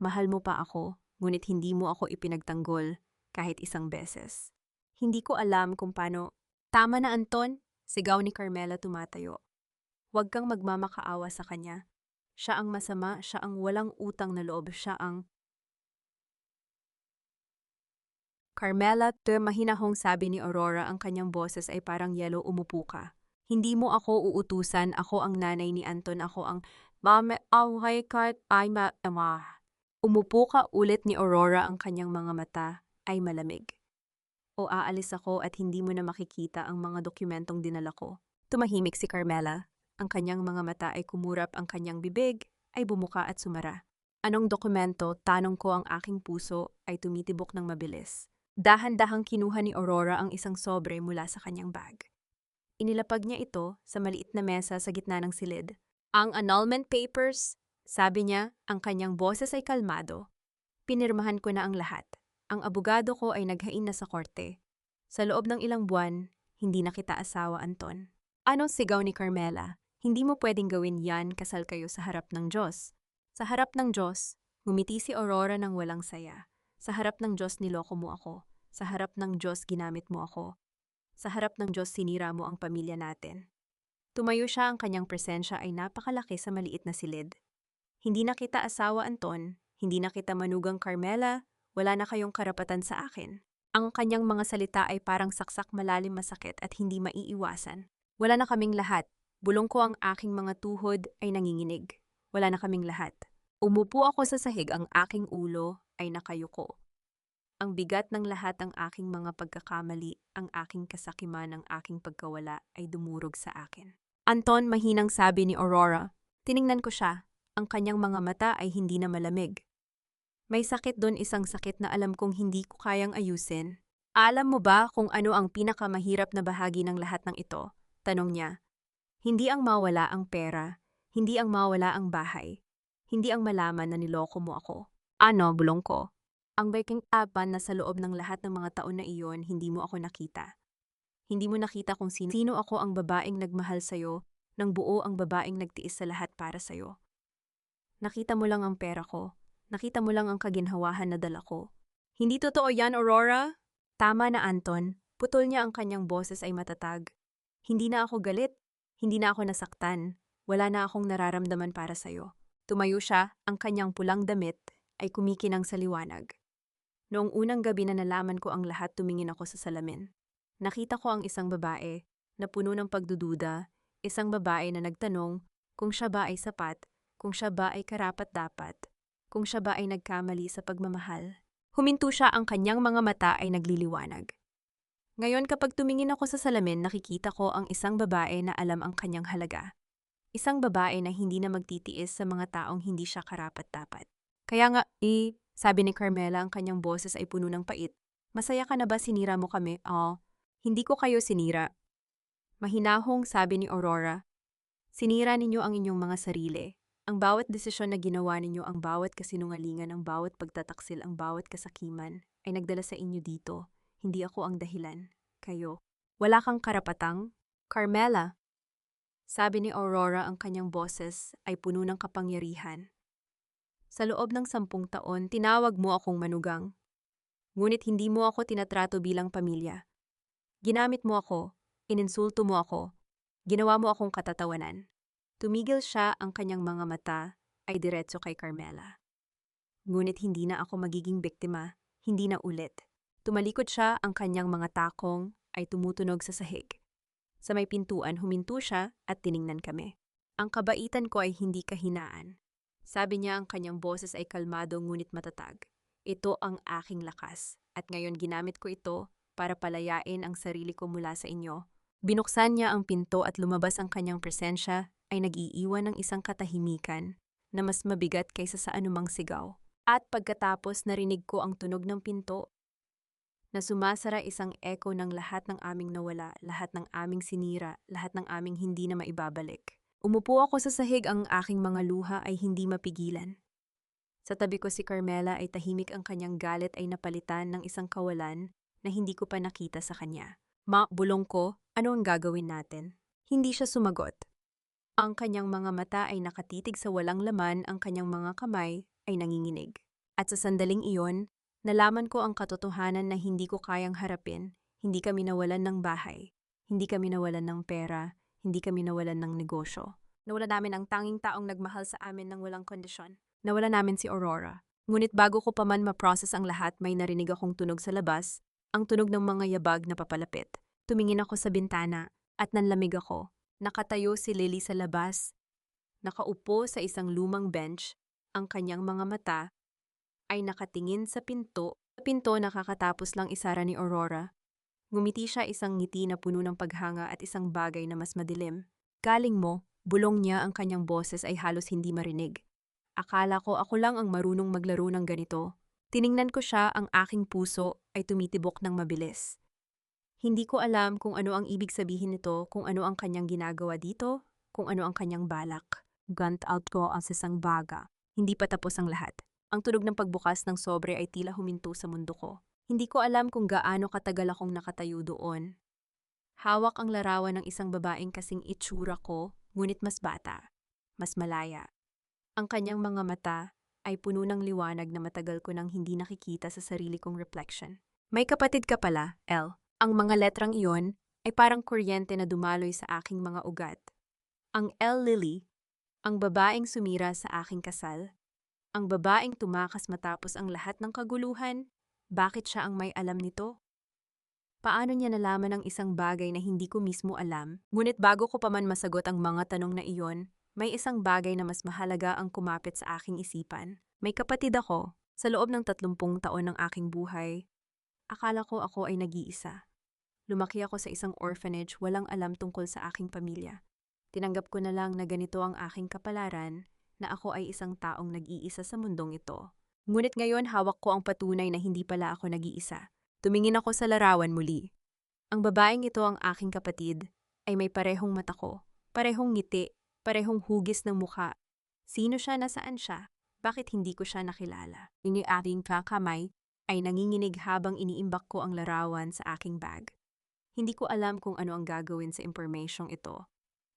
Mahal mo pa ako ngunit hindi mo ako ipinagtanggol kahit isang beses. Hindi ko alam kung paano. Tama na, Anton, sigaw ni Carmela tumatayo. Huwag kang magmamakaawa sa kanya. Siya ang masama, siya ang walang utang na loob, siya ang... Carmela, mahinahong sabi ni Aurora, ang kanyang boses ay parang yelo. Umupo ka. Hindi mo ako uutusan, ako ang nanay ni Anton, ako ang... Mame, away kahit ay ma... Umupo ka ulit ni Aurora, ang kanyang mga mata ay malamig. O aalis ako at hindi mo na makikita ang mga dokumentong dinala ko. Tumahimik si Carmela. Ang kanyang mga mata ay kumurap, ang kanyang bibig ay bumuka at sumara. Anong dokumento? Tanong ko, ang aking puso ay tumitibok ng mabilis. Dahan-dahang kinuha ni Aurora ang isang sobre mula sa kanyang bag. Inilapag niya ito sa maliit na mesa sa gitna ng silid. Ang annulment papers, sabi niya, ang kanyang boses ay kalmado. Pinirmahan ko na ang lahat. Ang abogado ko ay naghain na sa korte. Sa loob ng ilang buwan, hindi na kita asawa, Anton. Ano? Sigaw ni Carmela. Hindi mo pwedeng gawin yan, kasal kayo sa harap ng Diyos. Sa harap ng Diyos, ngumiti si Aurora ng walang saya. Sa harap ng Diyos niloko mo ako. Sa harap ng Diyos ginamit mo ako. Sa harap ng Diyos sinira mo ang pamilya natin. Tumayo siya, ang kanyang presensya ay napakalaki sa maliit na silid. Hindi na kita asawa, Anton. Hindi na kita manugang, Carmela. Wala na kayong karapatan sa akin. Ang kanyang mga salita ay parang saksak, malalim, masakit at hindi maiiwasan. Wala na kaming lahat. Bulong ko, ang aking mga tuhod ay nanginginig. Wala na kaming lahat. Umupo ako sa sahig, ang aking ulo ay nakayuko. Ang bigat ng lahat, ang aking mga pagkakamali, ang aking kasakiman, ang aking pagkawala ay dumurog sa akin. Anton, mahinang sabi ni Aurora. Tiningnan ko siya. Ang kanyang mga mata ay hindi na malamig. May sakit doon, isang sakit na alam kong hindi ko kayang ayusin. Alam mo ba kung ano ang pinakamahirap na bahagi ng lahat ng ito? Tanong niya. Hindi ang mawala ang pera, hindi ang mawala ang bahay, hindi ang malaman na niloko mo ako. Ano? Bulong ko. Ang baking apan na sa loob ng lahat ng mga taon na iyon, hindi mo ako nakita. Hindi mo nakita kung sino ako, ang babaeng nagmahal sa'yo, ng buo, ang babaeng nagtiis sa lahat para sa'yo. Nakita mo lang ang pera ko. Nakita mo lang ang kaginhawahan na dala ko. Hindi totoo yan, Aurora? Tama na, Anton. Putol niya, ang kanyang boses ay matatag. Hindi na ako galit. Hindi na ako nasaktan. Wala na akong nararamdaman para sa'yo. Tumayo siya, ang kanyang pulang damit ay kumikinang sa liwanag. Noong unang gabi na nalaman ko ang lahat, tumingin ako sa salamin. Nakita ko ang isang babae na puno ng pagdududa, isang babae na nagtanong kung siya ba ay sapat, kung siya ba ay karapat-dapat, kung siya ba ay nagkamali sa pagmamahal. Huminto siya, ang kanyang mga mata ay nagliliwanag. Ngayon kapag tumingin ako sa salamin, nakikita ko ang isang babae na alam ang kanyang halaga. Isang babae na hindi na magtitiis sa mga taong hindi siya karapat-dapat. Kaya nga, sabi ni Carmela, ang kanyang boses ay puno ng pait. Masaya ka na ba, sinira mo kami? Oh, hindi ko kayo sinira. Mahinahong sabi ni Aurora. Sinira ninyo ang inyong mga sarili. Ang bawat desisyon na ginawa ninyo, ang bawat kasinungalingan, ang bawat pagtataksil, ang bawat kasakiman ay nagdala sa inyo dito. Hindi ako ang dahilan. Kayo. Wala kang karapatang? Carmela. Sabi ni Aurora, ang kanyang boses ay puno ng kapangyarihan. Sa loob ng 10 taon, tinawag mo akong manugang. Ngunit hindi mo ako tinatrato bilang pamilya. Ginamit mo ako, ininsulto mo ako, ginawa mo akong katatawanan. Tumigil siya, ang kanyang mga mata ay diretso kay Carmela. Ngunit hindi na ako magiging biktima, hindi na ulit. Tumalikod siya, ang kanyang mga takong ay tumutunog sa sahig. Sa may pintuan, huminto siya at tiningnan kami. Ang kabaitan ko ay hindi kahinaan. Sabi niya ang kanyang boses ay kalmado ngunit matatag. Ito ang aking lakas at ngayon ginamit ko ito para palayain ang sarili ko mula sa inyo. Binuksan niya ang pinto at lumabas ang kanyang presensya ay nag-iiwan ng isang katahimikan na mas mabigat kaysa sa anumang sigaw. At pagkatapos narinig ko ang tunog ng pinto na sumasara, isang echo ng lahat ng aming nawala, lahat ng aming sinira, lahat ng aming hindi na maibabalik. Umupo ako sa sahig, ang aking mga luha ay hindi mapigilan. Sa tabi ko si Carmela ay tahimik, ang kanyang galit ay napalitan ng isang kawalan na hindi ko pa nakita sa kanya. Bulong ko, ano ang gagawin natin? Hindi siya sumagot. Ang kanyang mga mata ay nakatitig sa walang laman, ang kanyang mga kamay ay nanginginig. At sa sandaling iyon, nalaman ko ang katotohanan na hindi ko kayang harapin. Hindi kami nawalan ng bahay, hindi kami nawalan ng pera, hindi kami nawalan ng negosyo. Nawala namin ang tanging taong nagmahal sa amin ng walang kondisyon. Nawala namin si Aurora. Ngunit bago ko pa man ma-process ang lahat, may narinig akong tunog sa labas, ang tunog ng mga yabag na papalapit. Tumingin ako sa bintana at nanlamig ako. Nakatayo si Lily sa labas, nakaupo sa isang lumang bench, ang kanyang mga mata ay nakatingin sa pinto. Sa pinto nakakatapos lang isara ni Aurora. Ngumiti siya, isang ngiti na puno ng paghanga at isang bagay na mas madilim. Galing mo, bulong niya, ang kanyang boses ay halos hindi marinig. Akala ko ako lang ang marunong maglaro ng ganito. Tiningnan ko siya, ang aking puso ay tumitibok ng mabilis. Hindi ko alam kung ano ang ibig sabihin nito, kung ano ang kanyang ginagawa dito, kung ano ang kanyang balak. Gunned out ko ang isang baga. Hindi pa tapos ang lahat. Ang tunog ng pagbukas ng sobre ay tila huminto sa mundo ko. Hindi ko alam kung gaano katagal akong nakatayo doon. Hawak ang larawan ng isang babaeng kasing itsura ko, ngunit mas bata, mas malaya. Ang kanyang mga mata ay puno ng liwanag na matagal ko nang hindi nakikita sa sarili kong reflection. May kapatid ka pala, Elle. Ang mga letrang iyon ay parang kuryente na dumaloy sa aking mga ugat. Ang Elle Lily, ang babaeng sumira sa aking kasal, ang babaeng tumakas matapos ang lahat ng kaguluhan. Bakit siya ang may alam nito? Paano niya nalaman ang isang bagay na hindi ko mismo alam? Ngunit bago ko pa man masagot ang mga tanong na iyon, may isang bagay na mas mahalaga ang kumapit sa aking isipan. May kapatid ako. Sa loob ng 30 taon ng aking buhay, akala ko ako ay nag-iisa. Lumaki ako sa isang orphanage, walang alam tungkol sa aking pamilya. Tinanggap ko na lang na ganito ang aking kapalaran, na ako ay isang taong nag-iisa sa mundong ito. Ngunit ngayon hawak ko ang patunay na hindi pala ako nag-iisa. Tumingin ako sa larawan muli. Ang babaeng ito, ang aking kapatid, ay may parehong mata ko, parehong ngiti, parehong hugis ng mukha. Sino siya, nasaan siya? Bakit hindi ko siya nakilala? Yung aking kakamay ay nanginginig habang iniimbak ko ang larawan sa aking bag. Hindi ko alam kung ano ang gagawin sa impormasyong ito.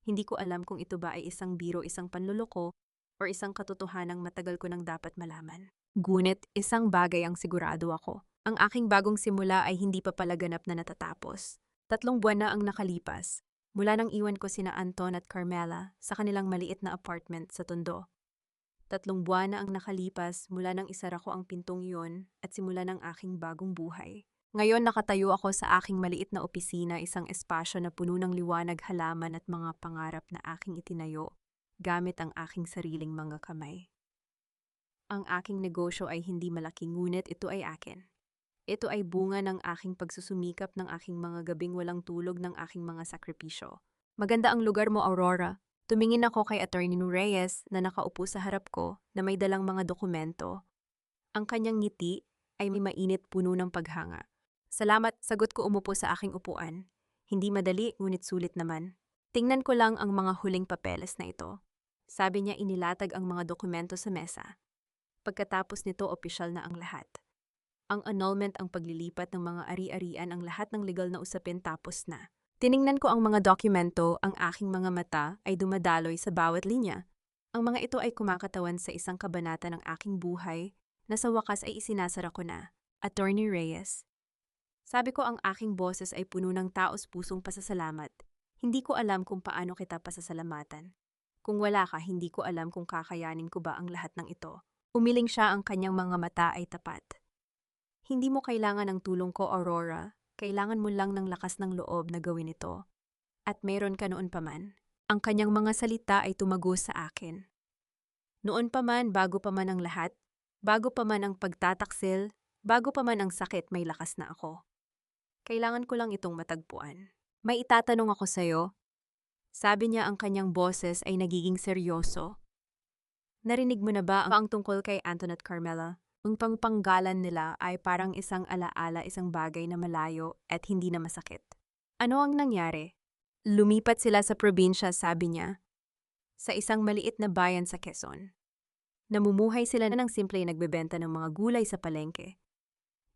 Hindi ko alam kung ito ba ay isang biro, isang panluloko, o isang katotohanang matagal ko nang dapat malaman. Ngunit isang bagay ang sigurado ako. Ang aking bagong simula ay hindi pa pala ganap na natatapos. 3 buwan na ang nakalipas, mula nang iwan ko sina Anton at Carmela sa kanilang maliit na apartment sa Tondo. 3 buwan na ang nakalipas mula nang isara ko ang pintong iyon at simula ng aking bagong buhay. Ngayon nakatayo ako sa aking maliit na opisina, isang espasyo na puno ng liwanag, halaman at mga pangarap na aking itinayo gamit ang aking sariling mga kamay. Ang aking negosyo ay hindi malaki, ngunit ito ay akin. Ito ay bunga ng aking pagsusumikap, ng aking mga gabing walang tulog, ng aking mga sakripisyo. Maganda ang lugar mo, Aurora. Tumingin ako kay Attorney Reyes na nakaupo sa harap ko na may dalang mga dokumento. Ang kanyang ngiti ay may mainit, puno ng paghanga. Salamat, sagot ko, umupo sa aking upuan. Hindi madali, ngunit sulit naman. Tingnan ko lang ang mga huling papeles na ito. Sabi niya, inilatag ang mga dokumento sa mesa. Pagkatapos nito, opisyal na ang lahat. Ang annulment, ang paglilipat ng mga ari-arian, ang lahat ng legal na usapin tapos na. Tiningnan ko ang mga dokumento, ang aking mga mata ay dumadaloy sa bawat linya. Ang mga ito ay kumakatawan sa isang kabanata ng aking buhay na sa wakas ay isinasara ko na. Attorney Reyes. Sabi ko, ang aking boses ay puno ng taos-pusong pasasalamat. Hindi ko alam kung paano kita pasasalamatan. Kung wala ka, hindi ko alam kung kakayanin ko ba ang lahat ng ito. Umiling siya, ang kanyang mga mata ay tapat. Hindi mo kailangan ng tulong ko, Aurora. Kailangan mo lang ng lakas ng loob na gawin ito. At meron ka noon pa man. Ang kanyang mga salita ay tumago sa akin. Noon pa man, bago pa man ang lahat, bago pa man ang pagtataksil, bago pa man ang sakit, may lakas na ako. Kailangan ko lang itong matagpuan. May itatanong ako sa'yo. Sabi niya ang kanyang boses ay nagiging seryoso. Narinig mo na ba ang tungkol kay Anton at Carmela? Ang pangpanggalan nila ay parang isang alaala, isang bagay na malayo at hindi na masakit. Ano ang nangyari? Lumipat sila sa probinsya, sabi niya, sa isang maliit na bayan sa Quezon. Namumuhay sila ng simple nagbebenta ng mga gulay sa palengke.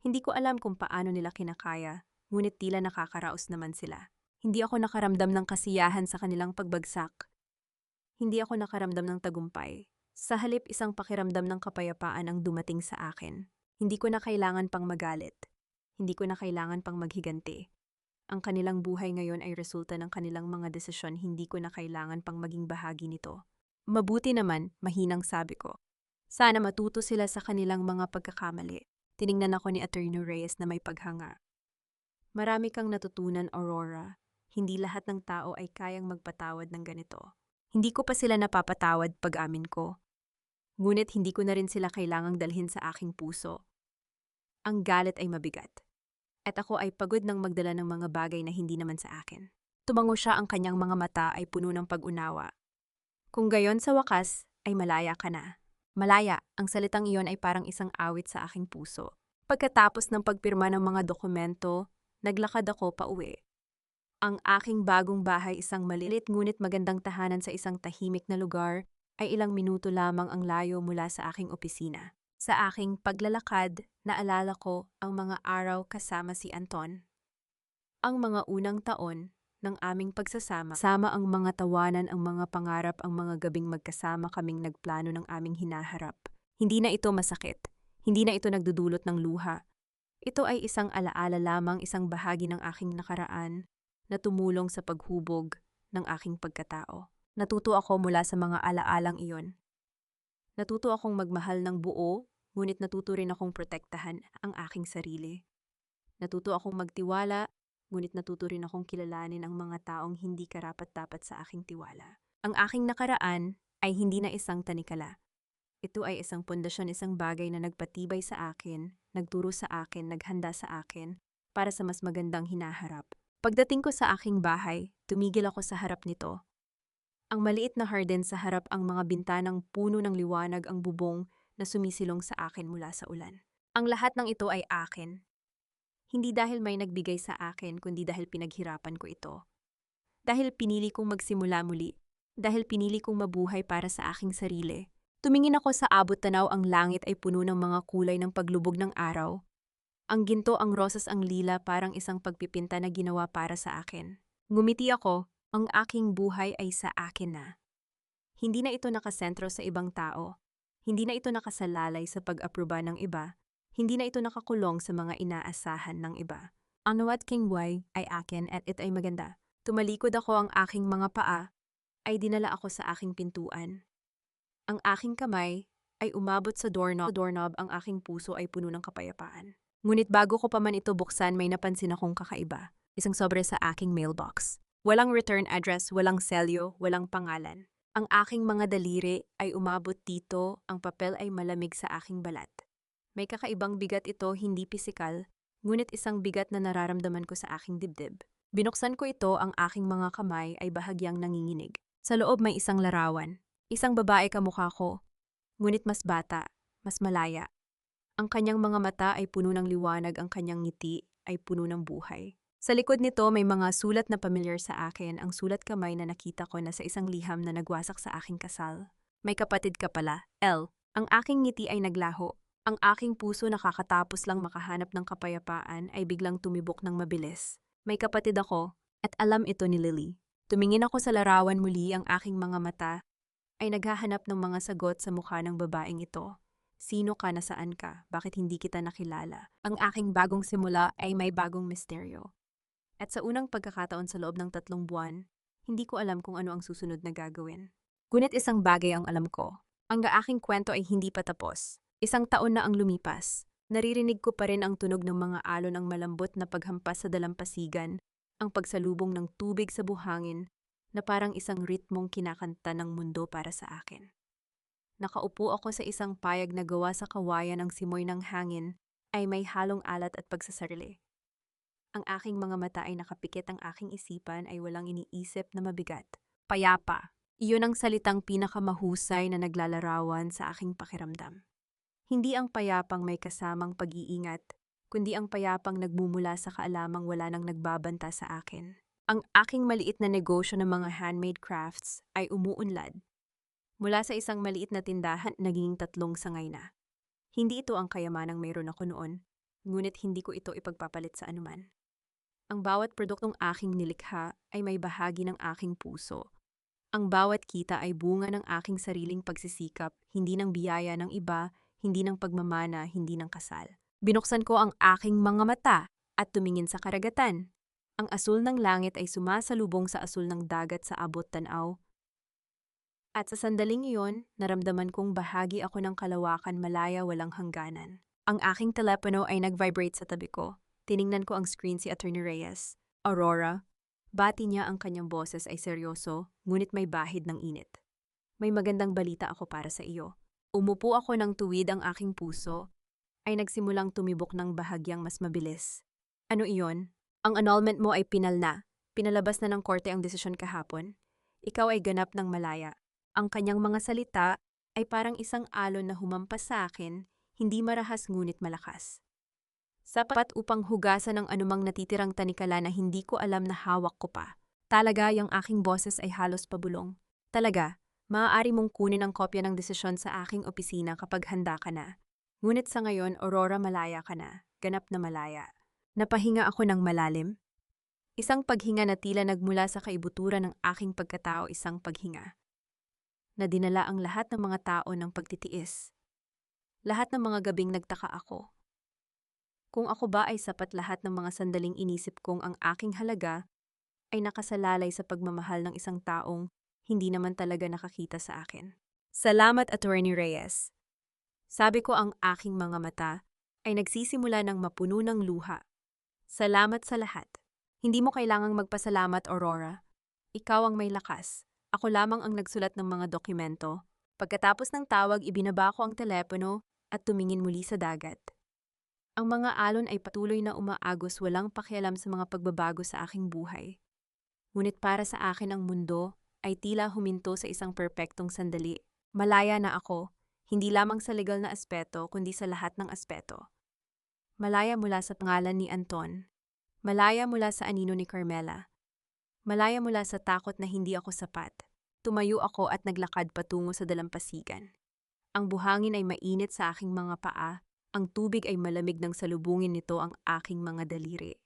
Hindi ko alam kung paano nila kinakaya, ngunit tila nakakaraos naman sila. Hindi ako nakaramdam ng kasiyahan sa kanilang pagbagsak. Hindi ako nakaramdam ng tagumpay. Sa halip, isang pakiramdam ng kapayapaan ang dumating sa akin. Hindi ko na kailangan pang magalit. Hindi ko na kailangan pang maghiganti. Ang kanilang buhay ngayon ay resulta ng kanilang mga desisyon, hindi ko na kailangan pang maging bahagi nito. Mabuti naman, mahinang sabi ko. Sana matuto sila sa kanilang mga pagkakamali. Tiningnan ako ni Attorney Reyes na may paghanga. Marami kang natutunan, Aurora. Hindi lahat ng tao ay kayang magpatawad ng ganito. Hindi ko pa sila napapatawad pag-amin ko. Ngunit hindi ko na rin sila kailangang dalhin sa aking puso. Ang galit ay mabigat. At ako ay pagod ng magdala ng mga bagay na hindi naman sa akin. Tumango siya, ang kanyang mga mata ay puno ng pag-unawa. Kung gayon sa wakas, ay malaya ka na. Malaya, ang salitang iyon ay parang isang awit sa aking puso. Pagkatapos ng pagpirma ng mga dokumento, naglakad ako pauwi. Ang aking bagong bahay, isang malilit ngunit magandang tahanan sa isang tahimik na lugar, ay ilang minuto lamang ang layo mula sa aking opisina. Sa aking paglalakad, naalala ko ang mga araw kasama si Anton. Ang mga unang taon ng aming pagsasama, sama ang mga tawanan, ang mga pangarap, ang mga gabing magkasama kaming nagplano ng aming hinaharap. Hindi na ito masakit. Hindi na ito nagdudulot ng luha. Ito ay isang alaala lamang, isang bahagi ng aking nakaraan na tumulong sa paghubog ng aking pagkatao. Natuto ako mula sa mga alaalang iyon. Natuto akong magmahal ng buo, ngunit natuto rin akong protektahan ang aking sarili. Natuto akong magtiwala, ngunit natuto rin akong kilalanin ang mga taong hindi karapat-dapat sa aking tiwala. Ang aking nakaraan ay hindi na isang tanikala. Ito ay isang pundasyon, isang bagay na nagpatibay sa akin, nagturo sa akin, naghanda sa akin para sa mas magandang hinaharap. Pagdating ko sa aking bahay, tumigil ako sa harap nito. Ang maliit na harden sa harap, ang mga bintanang puno ng liwanag, ang bubong na sumisilong sa akin mula sa ulan. Ang lahat ng ito ay akin. Hindi dahil may nagbigay sa akin, kundi dahil pinaghirapan ko ito. Dahil pinili kong magsimula muli. Dahil pinili kong mabuhay para sa aking sarili. Tumingin ako sa abot tanaw, ang langit ay puno ng mga kulay ng paglubog ng araw. Ang ginto, ang rosas, ang lila, parang isang pagpipinta na ginawa para sa akin. Ngumiti ako, ang aking buhay ay sa akin na. Hindi na ito nakasentro sa ibang tao. Hindi na ito nakasalalay sa pag-aproba ng iba. Hindi na ito nakakulong sa mga inaasahan ng iba. Ang Nawat King Way ay akin at ito ay maganda. Tumalikod ako, ang aking mga paa ay dinala ako sa aking pintuan. Ang aking kamay ay umabot sa doorknob, ang aking puso ay puno ng kapayapaan. Ngunit bago ko pa man ito buksan, may napansin akong kakaiba. Isang sobre sa aking mailbox. Walang return address, walang selyo, walang pangalan. Ang aking mga daliri ay umabot dito, ang papel ay malamig sa aking balat. May kakaibang bigat ito, hindi pisikal, ngunit isang bigat na nararamdaman ko sa aking dibdib. Binuksan ko ito, ang aking mga kamay ay bahagyang nanginginig. Sa loob may isang larawan. Isang babae kamukha ko, ngunit mas bata, mas malaya. Ang kanyang mga mata ay puno ng liwanag, ang kanyang ngiti ay puno ng buhay. Sa likod nito may mga sulat na pamilyar sa akin, ang sulat kamay na nakita ko na sa isang liham na nagwasak sa aking kasal. May kapatid ka pala, L. Ang aking ngiti ay naglaho. Ang aking puso, nakakatapos lang makahanap ng kapayapaan, ay biglang tumibok ng mabilis. May kapatid ako, at alam ito ni Lily. Tumingin ako sa larawan muli, ang aking mga mata ay naghahanap ng mga sagot sa mukha ng babaeng ito. Sino ka, nasaan ka? Bakit hindi kita nakilala? Ang aking bagong simula ay may bagong misteryo. At sa unang pagkakataon sa loob ng 3 buwan, hindi ko alam kung ano ang susunod na gagawin. Ngunit isang bagay ang alam ko. Ang aking kwento ay hindi pa tapos. Isang taon na ang lumipas. Naririnig ko pa rin ang tunog ng mga alon, ang malambot na paghampas sa dalampasigan, ang pagsalubong ng tubig sa buhangin na parang isang ritmong kinakanta ng mundo para sa akin. Nakaupo ako sa isang payag na gawa sa kawayan ng simoy ng hangin ay may halong alat at pagsasarili. Ang aking mga mata ay nakapikit, ang aking isipan ay walang iniisip na mabigat. Payapa. Iyon ang salitang pinakamahusay na naglalarawan sa aking pakiramdam. Hindi ang payapang may kasamang pag-iingat, kundi ang payapang nagmumula sa kaalamang wala nang nagbabanta sa akin. Ang aking maliit na negosyo ng mga handmade crafts ay umuunlad. Mula sa isang maliit na tindahan, naging 3 sangay na. Hindi ito ang kayamanang mayroon ako noon, ngunit hindi ko ito ipagpapalit sa anuman. Ang bawat produktong aking nilikha ay may bahagi ng aking puso. Ang bawat kita ay bunga ng aking sariling pagsisikap, hindi ng biyaya ng iba, hindi ng pagmamana, hindi ng kasal. Binuksan ko ang aking mga mata at tumingin sa karagatan. Ang asul ng langit ay sumasalubong sa asul ng dagat sa abot tanaw. At sa sandaling iyon, naramdaman kong bahagi ako ng kalawakan malaya walang hangganan. Ang aking telepono ay nag-vibrate sa tabi ko. Tiningnan ko ang screen si Attorney Reyes. Aurora. Bati niya, ang kanyang boses ay seryoso, ngunit may bahid ng init. May magandang balita ako para sa iyo. Umupo ako ng tuwid, ang aking puso ay nagsimulang tumibok ng bahagyang mas mabilis. Ano iyon? Ang annulment mo ay pinal na. Pinalabas na ng korte ang desisyon kahapon. Ikaw ay ganap ng malaya. Ang kanyang mga salita ay parang isang alon na humampas sa akin, hindi marahas ngunit malakas. Sapat upang hugasan ng anumang natitirang tanikala na hindi ko alam na hawak ko pa. Talaga, yung aking boses ay halos pabulong. Talaga, maaari mong kunin ang kopya ng desisyon sa aking opisina kapag handa ka na. Ngunit sa ngayon, Aurora, malaya ka na. Ganap na malaya. Napahinga ako ng malalim. Isang paghinga na tila nagmula sa kaibuturan ng aking pagkatao, isang paghinga na dinala ang lahat ng mga tao ng pagtitiis. Lahat ng mga gabing nagtaka ako. Kung ako ba ay sapat, lahat ng mga sandaling inisip kong ang aking halaga ay nakasalalay sa pagmamahal ng isang taong hindi naman talaga nakakita sa akin. Salamat, Attorney Reyes. Sabi ko, ang aking mga mata ay nagsisimula ng mapuno ng luha. Salamat sa lahat. Hindi mo kailangang magpasalamat, Aurora. Ikaw ang may lakas. Ako lamang ang nagsulat ng mga dokumento. Pagkatapos ng tawag, ibinaba ko ang telepono at tumingin muli sa dagat. Ang mga alon ay patuloy na umaagos, walang pakialam sa mga pagbabago sa aking buhay. Ngunit para sa akin, ang mundo ay tila huminto sa isang perpektong sandali. Malaya na ako, hindi lamang sa legal na aspeto, kundi sa lahat ng aspeto. Malaya mula sa pangalan ni Anton. Malaya mula sa anino ni Carmela. Malaya mula sa takot na hindi ako sapat. Tumayo ako at naglakad patungo sa dalampasigan. Ang buhangin ay mainit sa aking mga paa. Ang tubig ay malamig nang salubungin nito ang aking mga daliri.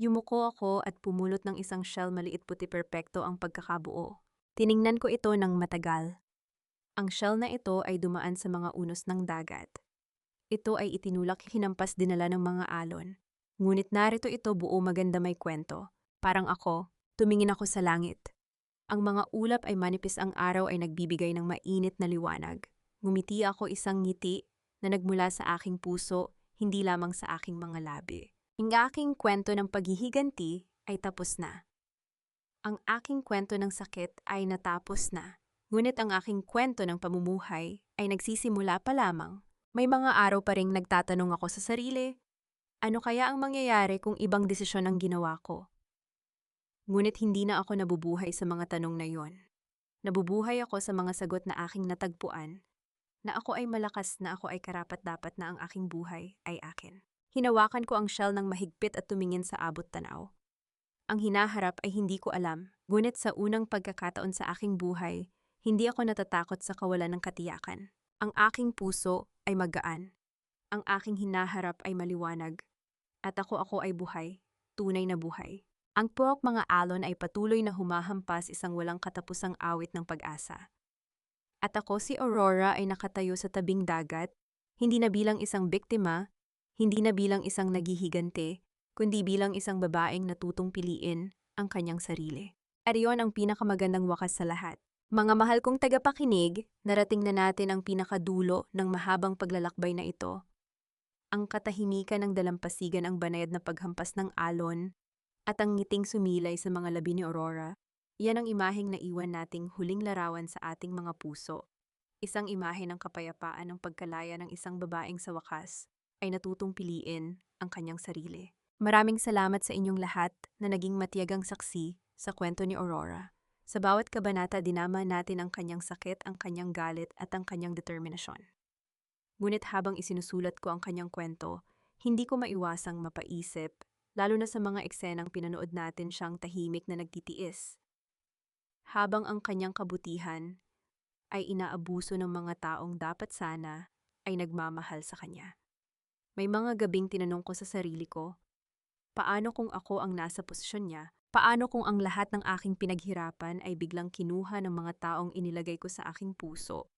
Yumuko ako at pumulot ng isang shell, maliit, puti, perpekto ang pagkakabuo. Tiningnan ko ito ng matagal. Ang shell na ito ay dumaan sa mga unos ng dagat. Ito ay itinulak, hinampas, dinala ng mga alon. Ngunit narito ito, buo, maganda, may kwento. Parang ako, tumingin ako sa langit. Ang mga ulap ay manipis, ang araw ay nagbibigay ng mainit na liwanag. Ngumiti ako, isang ngiti na nagmula sa aking puso, hindi lamang sa aking mga labi. Ang aking kwento ng paghihiganti ay tapos na. Ang aking kwento ng sakit ay natapos na. Ngunit ang aking kwento ng pamumuhay ay nagsisimula pa lamang. May mga araw pa ring nagtatanong ako sa sarili, ano kaya ang mangyayari kung ibang desisyon ang ginawa ko? Ngunit hindi na ako nabubuhay sa mga tanong na yon. Nabubuhay ako sa mga sagot na aking natagpuan, na ako ay malakas, na ako ay karapat-dapat, na ang aking buhay ay akin. Hinawakan ko ang shell ng mahigpit at tumingin sa abot tanaw. Ang hinaharap ay hindi ko alam, ngunit sa unang pagkakataon sa aking buhay, hindi ako natatakot sa kawalan ng katiyakan. Ang aking puso ay magaan. Ang aking hinaharap ay maliwanag. At ako ay buhay, tunay na buhay. Ang mga alon ay patuloy na humahampas, isang walang katapusang awit ng pag-asa. At ako, si Aurora, ay nakatayo sa tabing dagat, hindi na bilang isang biktima, hindi na bilang isang naghihigante, kundi bilang isang babaeng natutong piliin ang kanyang sarili. At iyon ang pinakamagandang wakas sa lahat. Mga mahal kong tagapakinig, narating na natin ang pinakadulo ng mahabang paglalakbay na ito. Ang katahimikan ng dalampasigan, ang banayad na paghampas ng alon, at ang ngiting sumilay sa mga labi ni Aurora. Iyan ang imaheng naiwan nating huling larawan sa ating mga puso. Isang imahe ng kapayapaan ng pagkalaya ng isang babaeng sa wakas ay natutong piliin ang kanyang sarili. Maraming salamat sa inyong lahat na naging matiyagang saksi sa kwento ni Aurora. Sa bawat kabanata dinama natin ang kanyang sakit, ang kanyang galit at ang kanyang determinasyon. Ngunit habang isinusulat ko ang kanyang kwento, hindi ko maiwasang mapaisip, lalo na sa mga eksenang pinanood natin siyang tahimik na nagtitiis. Habang ang kanyang kabutihan ay inaabuso ng mga taong dapat sana ay nagmamahal sa kanya. May mga gabing tinanong ko sa sarili ko, paano kung ako ang nasa posisyon niya? Paano kung ang lahat ng aking pinaghirapan ay biglang kinuha ng mga taong inilagay ko sa aking puso?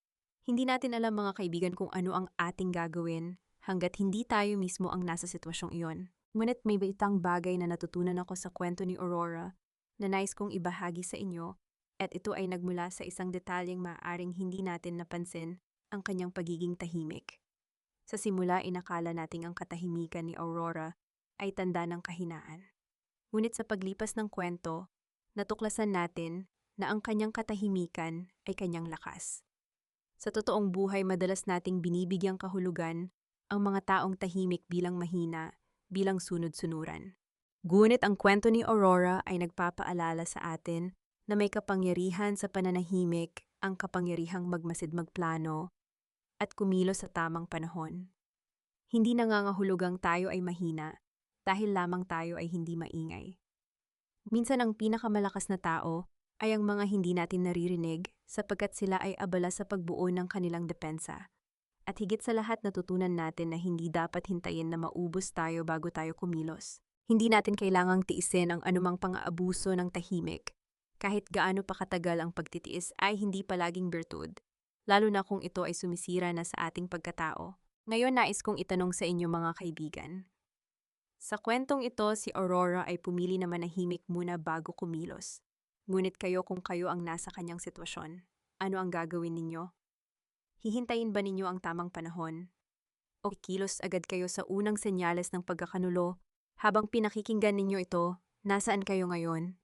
Hindi natin alam mga kaibigan kung ano ang ating gagawin hanggat hindi tayo mismo ang nasa sitwasyong iyon. Ngunit may itang bagay na natutunan ako sa kwento ni Aurora na nais kong ibahagi sa inyo at ito ay nagmula sa isang detalyeng maaaring hindi natin napansin ang kanyang pagiging tahimik. Sa simula inakala nating ang katahimikan ni Aurora ay tanda ng kahinaan. Ngunit sa paglipas ng kwento, natuklasan natin na ang kanyang katahimikan ay kanyang lakas. Sa totoong buhay madalas nating binibigyang kahulugan ang mga taong tahimik bilang mahina, bilang sunod-sunuran. Ngunit ang kwento ni Aurora ay nagpapaalala sa atin na may kapangyarihan sa pananahimik, ang kapangyarihang magmasid magplano at kumilos sa tamang panahon. Hindi nangangahulugang tayo ay mahina dahil lamang tayo ay hindi maingay. Minsan ang pinakamalakas na tao ay ang mga hindi natin naririnig sapagkat sila ay abala sa pagbuo ng kanilang depensa. At higit sa lahat natutunan natin na hindi dapat hintayin na maubos tayo bago tayo kumilos. Hindi natin kailangang tiisin ang anumang pang-aabuso ng tahimik. Kahit gaano pa katagal ang pagtitiis ay hindi palaging birtud, lalo na kung ito ay sumisira na sa ating pagkatao. Ngayon nais kong itanong sa inyo mga kaibigan. Sa kwentong ito, si Aurora ay pumili na manahimik muna bago kumilos. Ngunit kayo kung kayo ang nasa kanyang sitwasyon, ano ang gagawin ninyo? Hihintayin ba ninyo ang tamang panahon? O kikilos agad kayo sa unang senyales ng pagkakanulo habang pinakikinggan ninyo ito, nasaan kayo ngayon?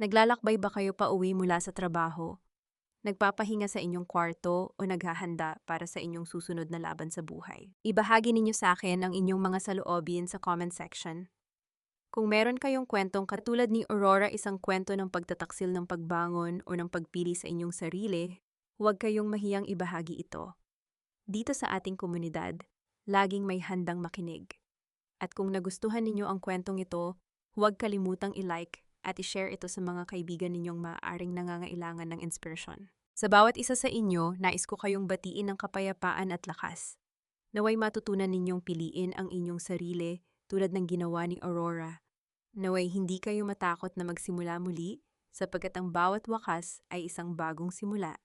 Naglalakbay ba kayo pa uwi mula sa trabaho? Nagpapahinga sa inyong kwarto o naghahanda para sa inyong susunod na laban sa buhay? Ibahagi ninyo sa akin ang inyong mga saloobin sa comment section. Kung meron kayong kwentong katulad ni Aurora, isang kwento ng pagtataksil ng pagbangon o ng pagpili sa inyong sarili, huwag kayong mahiyang ibahagi ito. Dito sa ating komunidad, laging may handang makinig. At kung nagustuhan ninyo ang kwentong ito, huwag kalimutang i-like at i-share ito sa mga kaibigan ninyong maaaring nangangailangan ng inspirasyon. Sa bawat isa sa inyo, nais ko kayong batiin ng kapayapaan at lakas. Naway matutunan ninyong piliin ang inyong sarili tulad ng ginawa ni Aurora. Naway hindi kayo matakot na magsimula muli sapagkat ang bawat wakas ay isang bagong simula.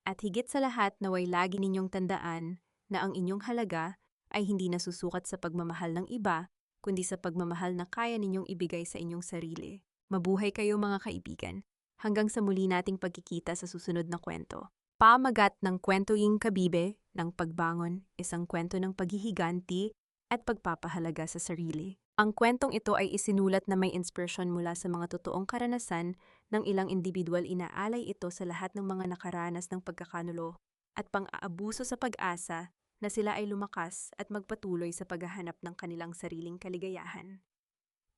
At higit sa lahat naway lagi ninyong tandaan na ang inyong halaga ay hindi nasusukat sa pagmamahal ng iba, kundi sa pagmamahal na kaya ninyong ibigay sa inyong sarili. Mabuhay kayo mga kaibigan. Hanggang sa muli nating pagkikita sa susunod na kwento. Pamagat ng Kwentuing Kabibe ng Pagbangon, isang kwento ng paghihiganti at pagpapahalaga sa sarili. Ang kwentong ito ay isinulat na may inspirasyon mula sa mga totoong karanasan ng ilang individual. Inaalay ito sa lahat ng mga nakaranas ng pagkakanulo at pang-aabuso sa pag-asa na sila ay lumakas at magpatuloy sa paghahanap ng kanilang sariling kaligayahan.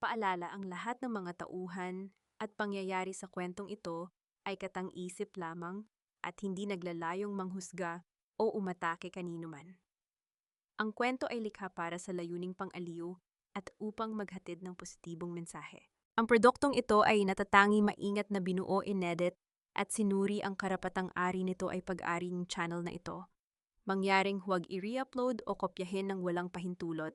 Paalala, ang lahat ng mga tauhan at pangyayari sa kwentong ito ay katang-isip lamang at hindi naglalayong manghusga o umatake kanino man. Ang kwento ay likha para sa layuning pang-aliw at upang maghatid ng positibong mensahe. Ang produktong ito ay natatangi maingat na binuo, inedit at sinuri. Ang karapatang ari nito ay pag-ari ng channel na ito. Mangyaring huwag i-re-upload o kopyahin ng walang pahintulot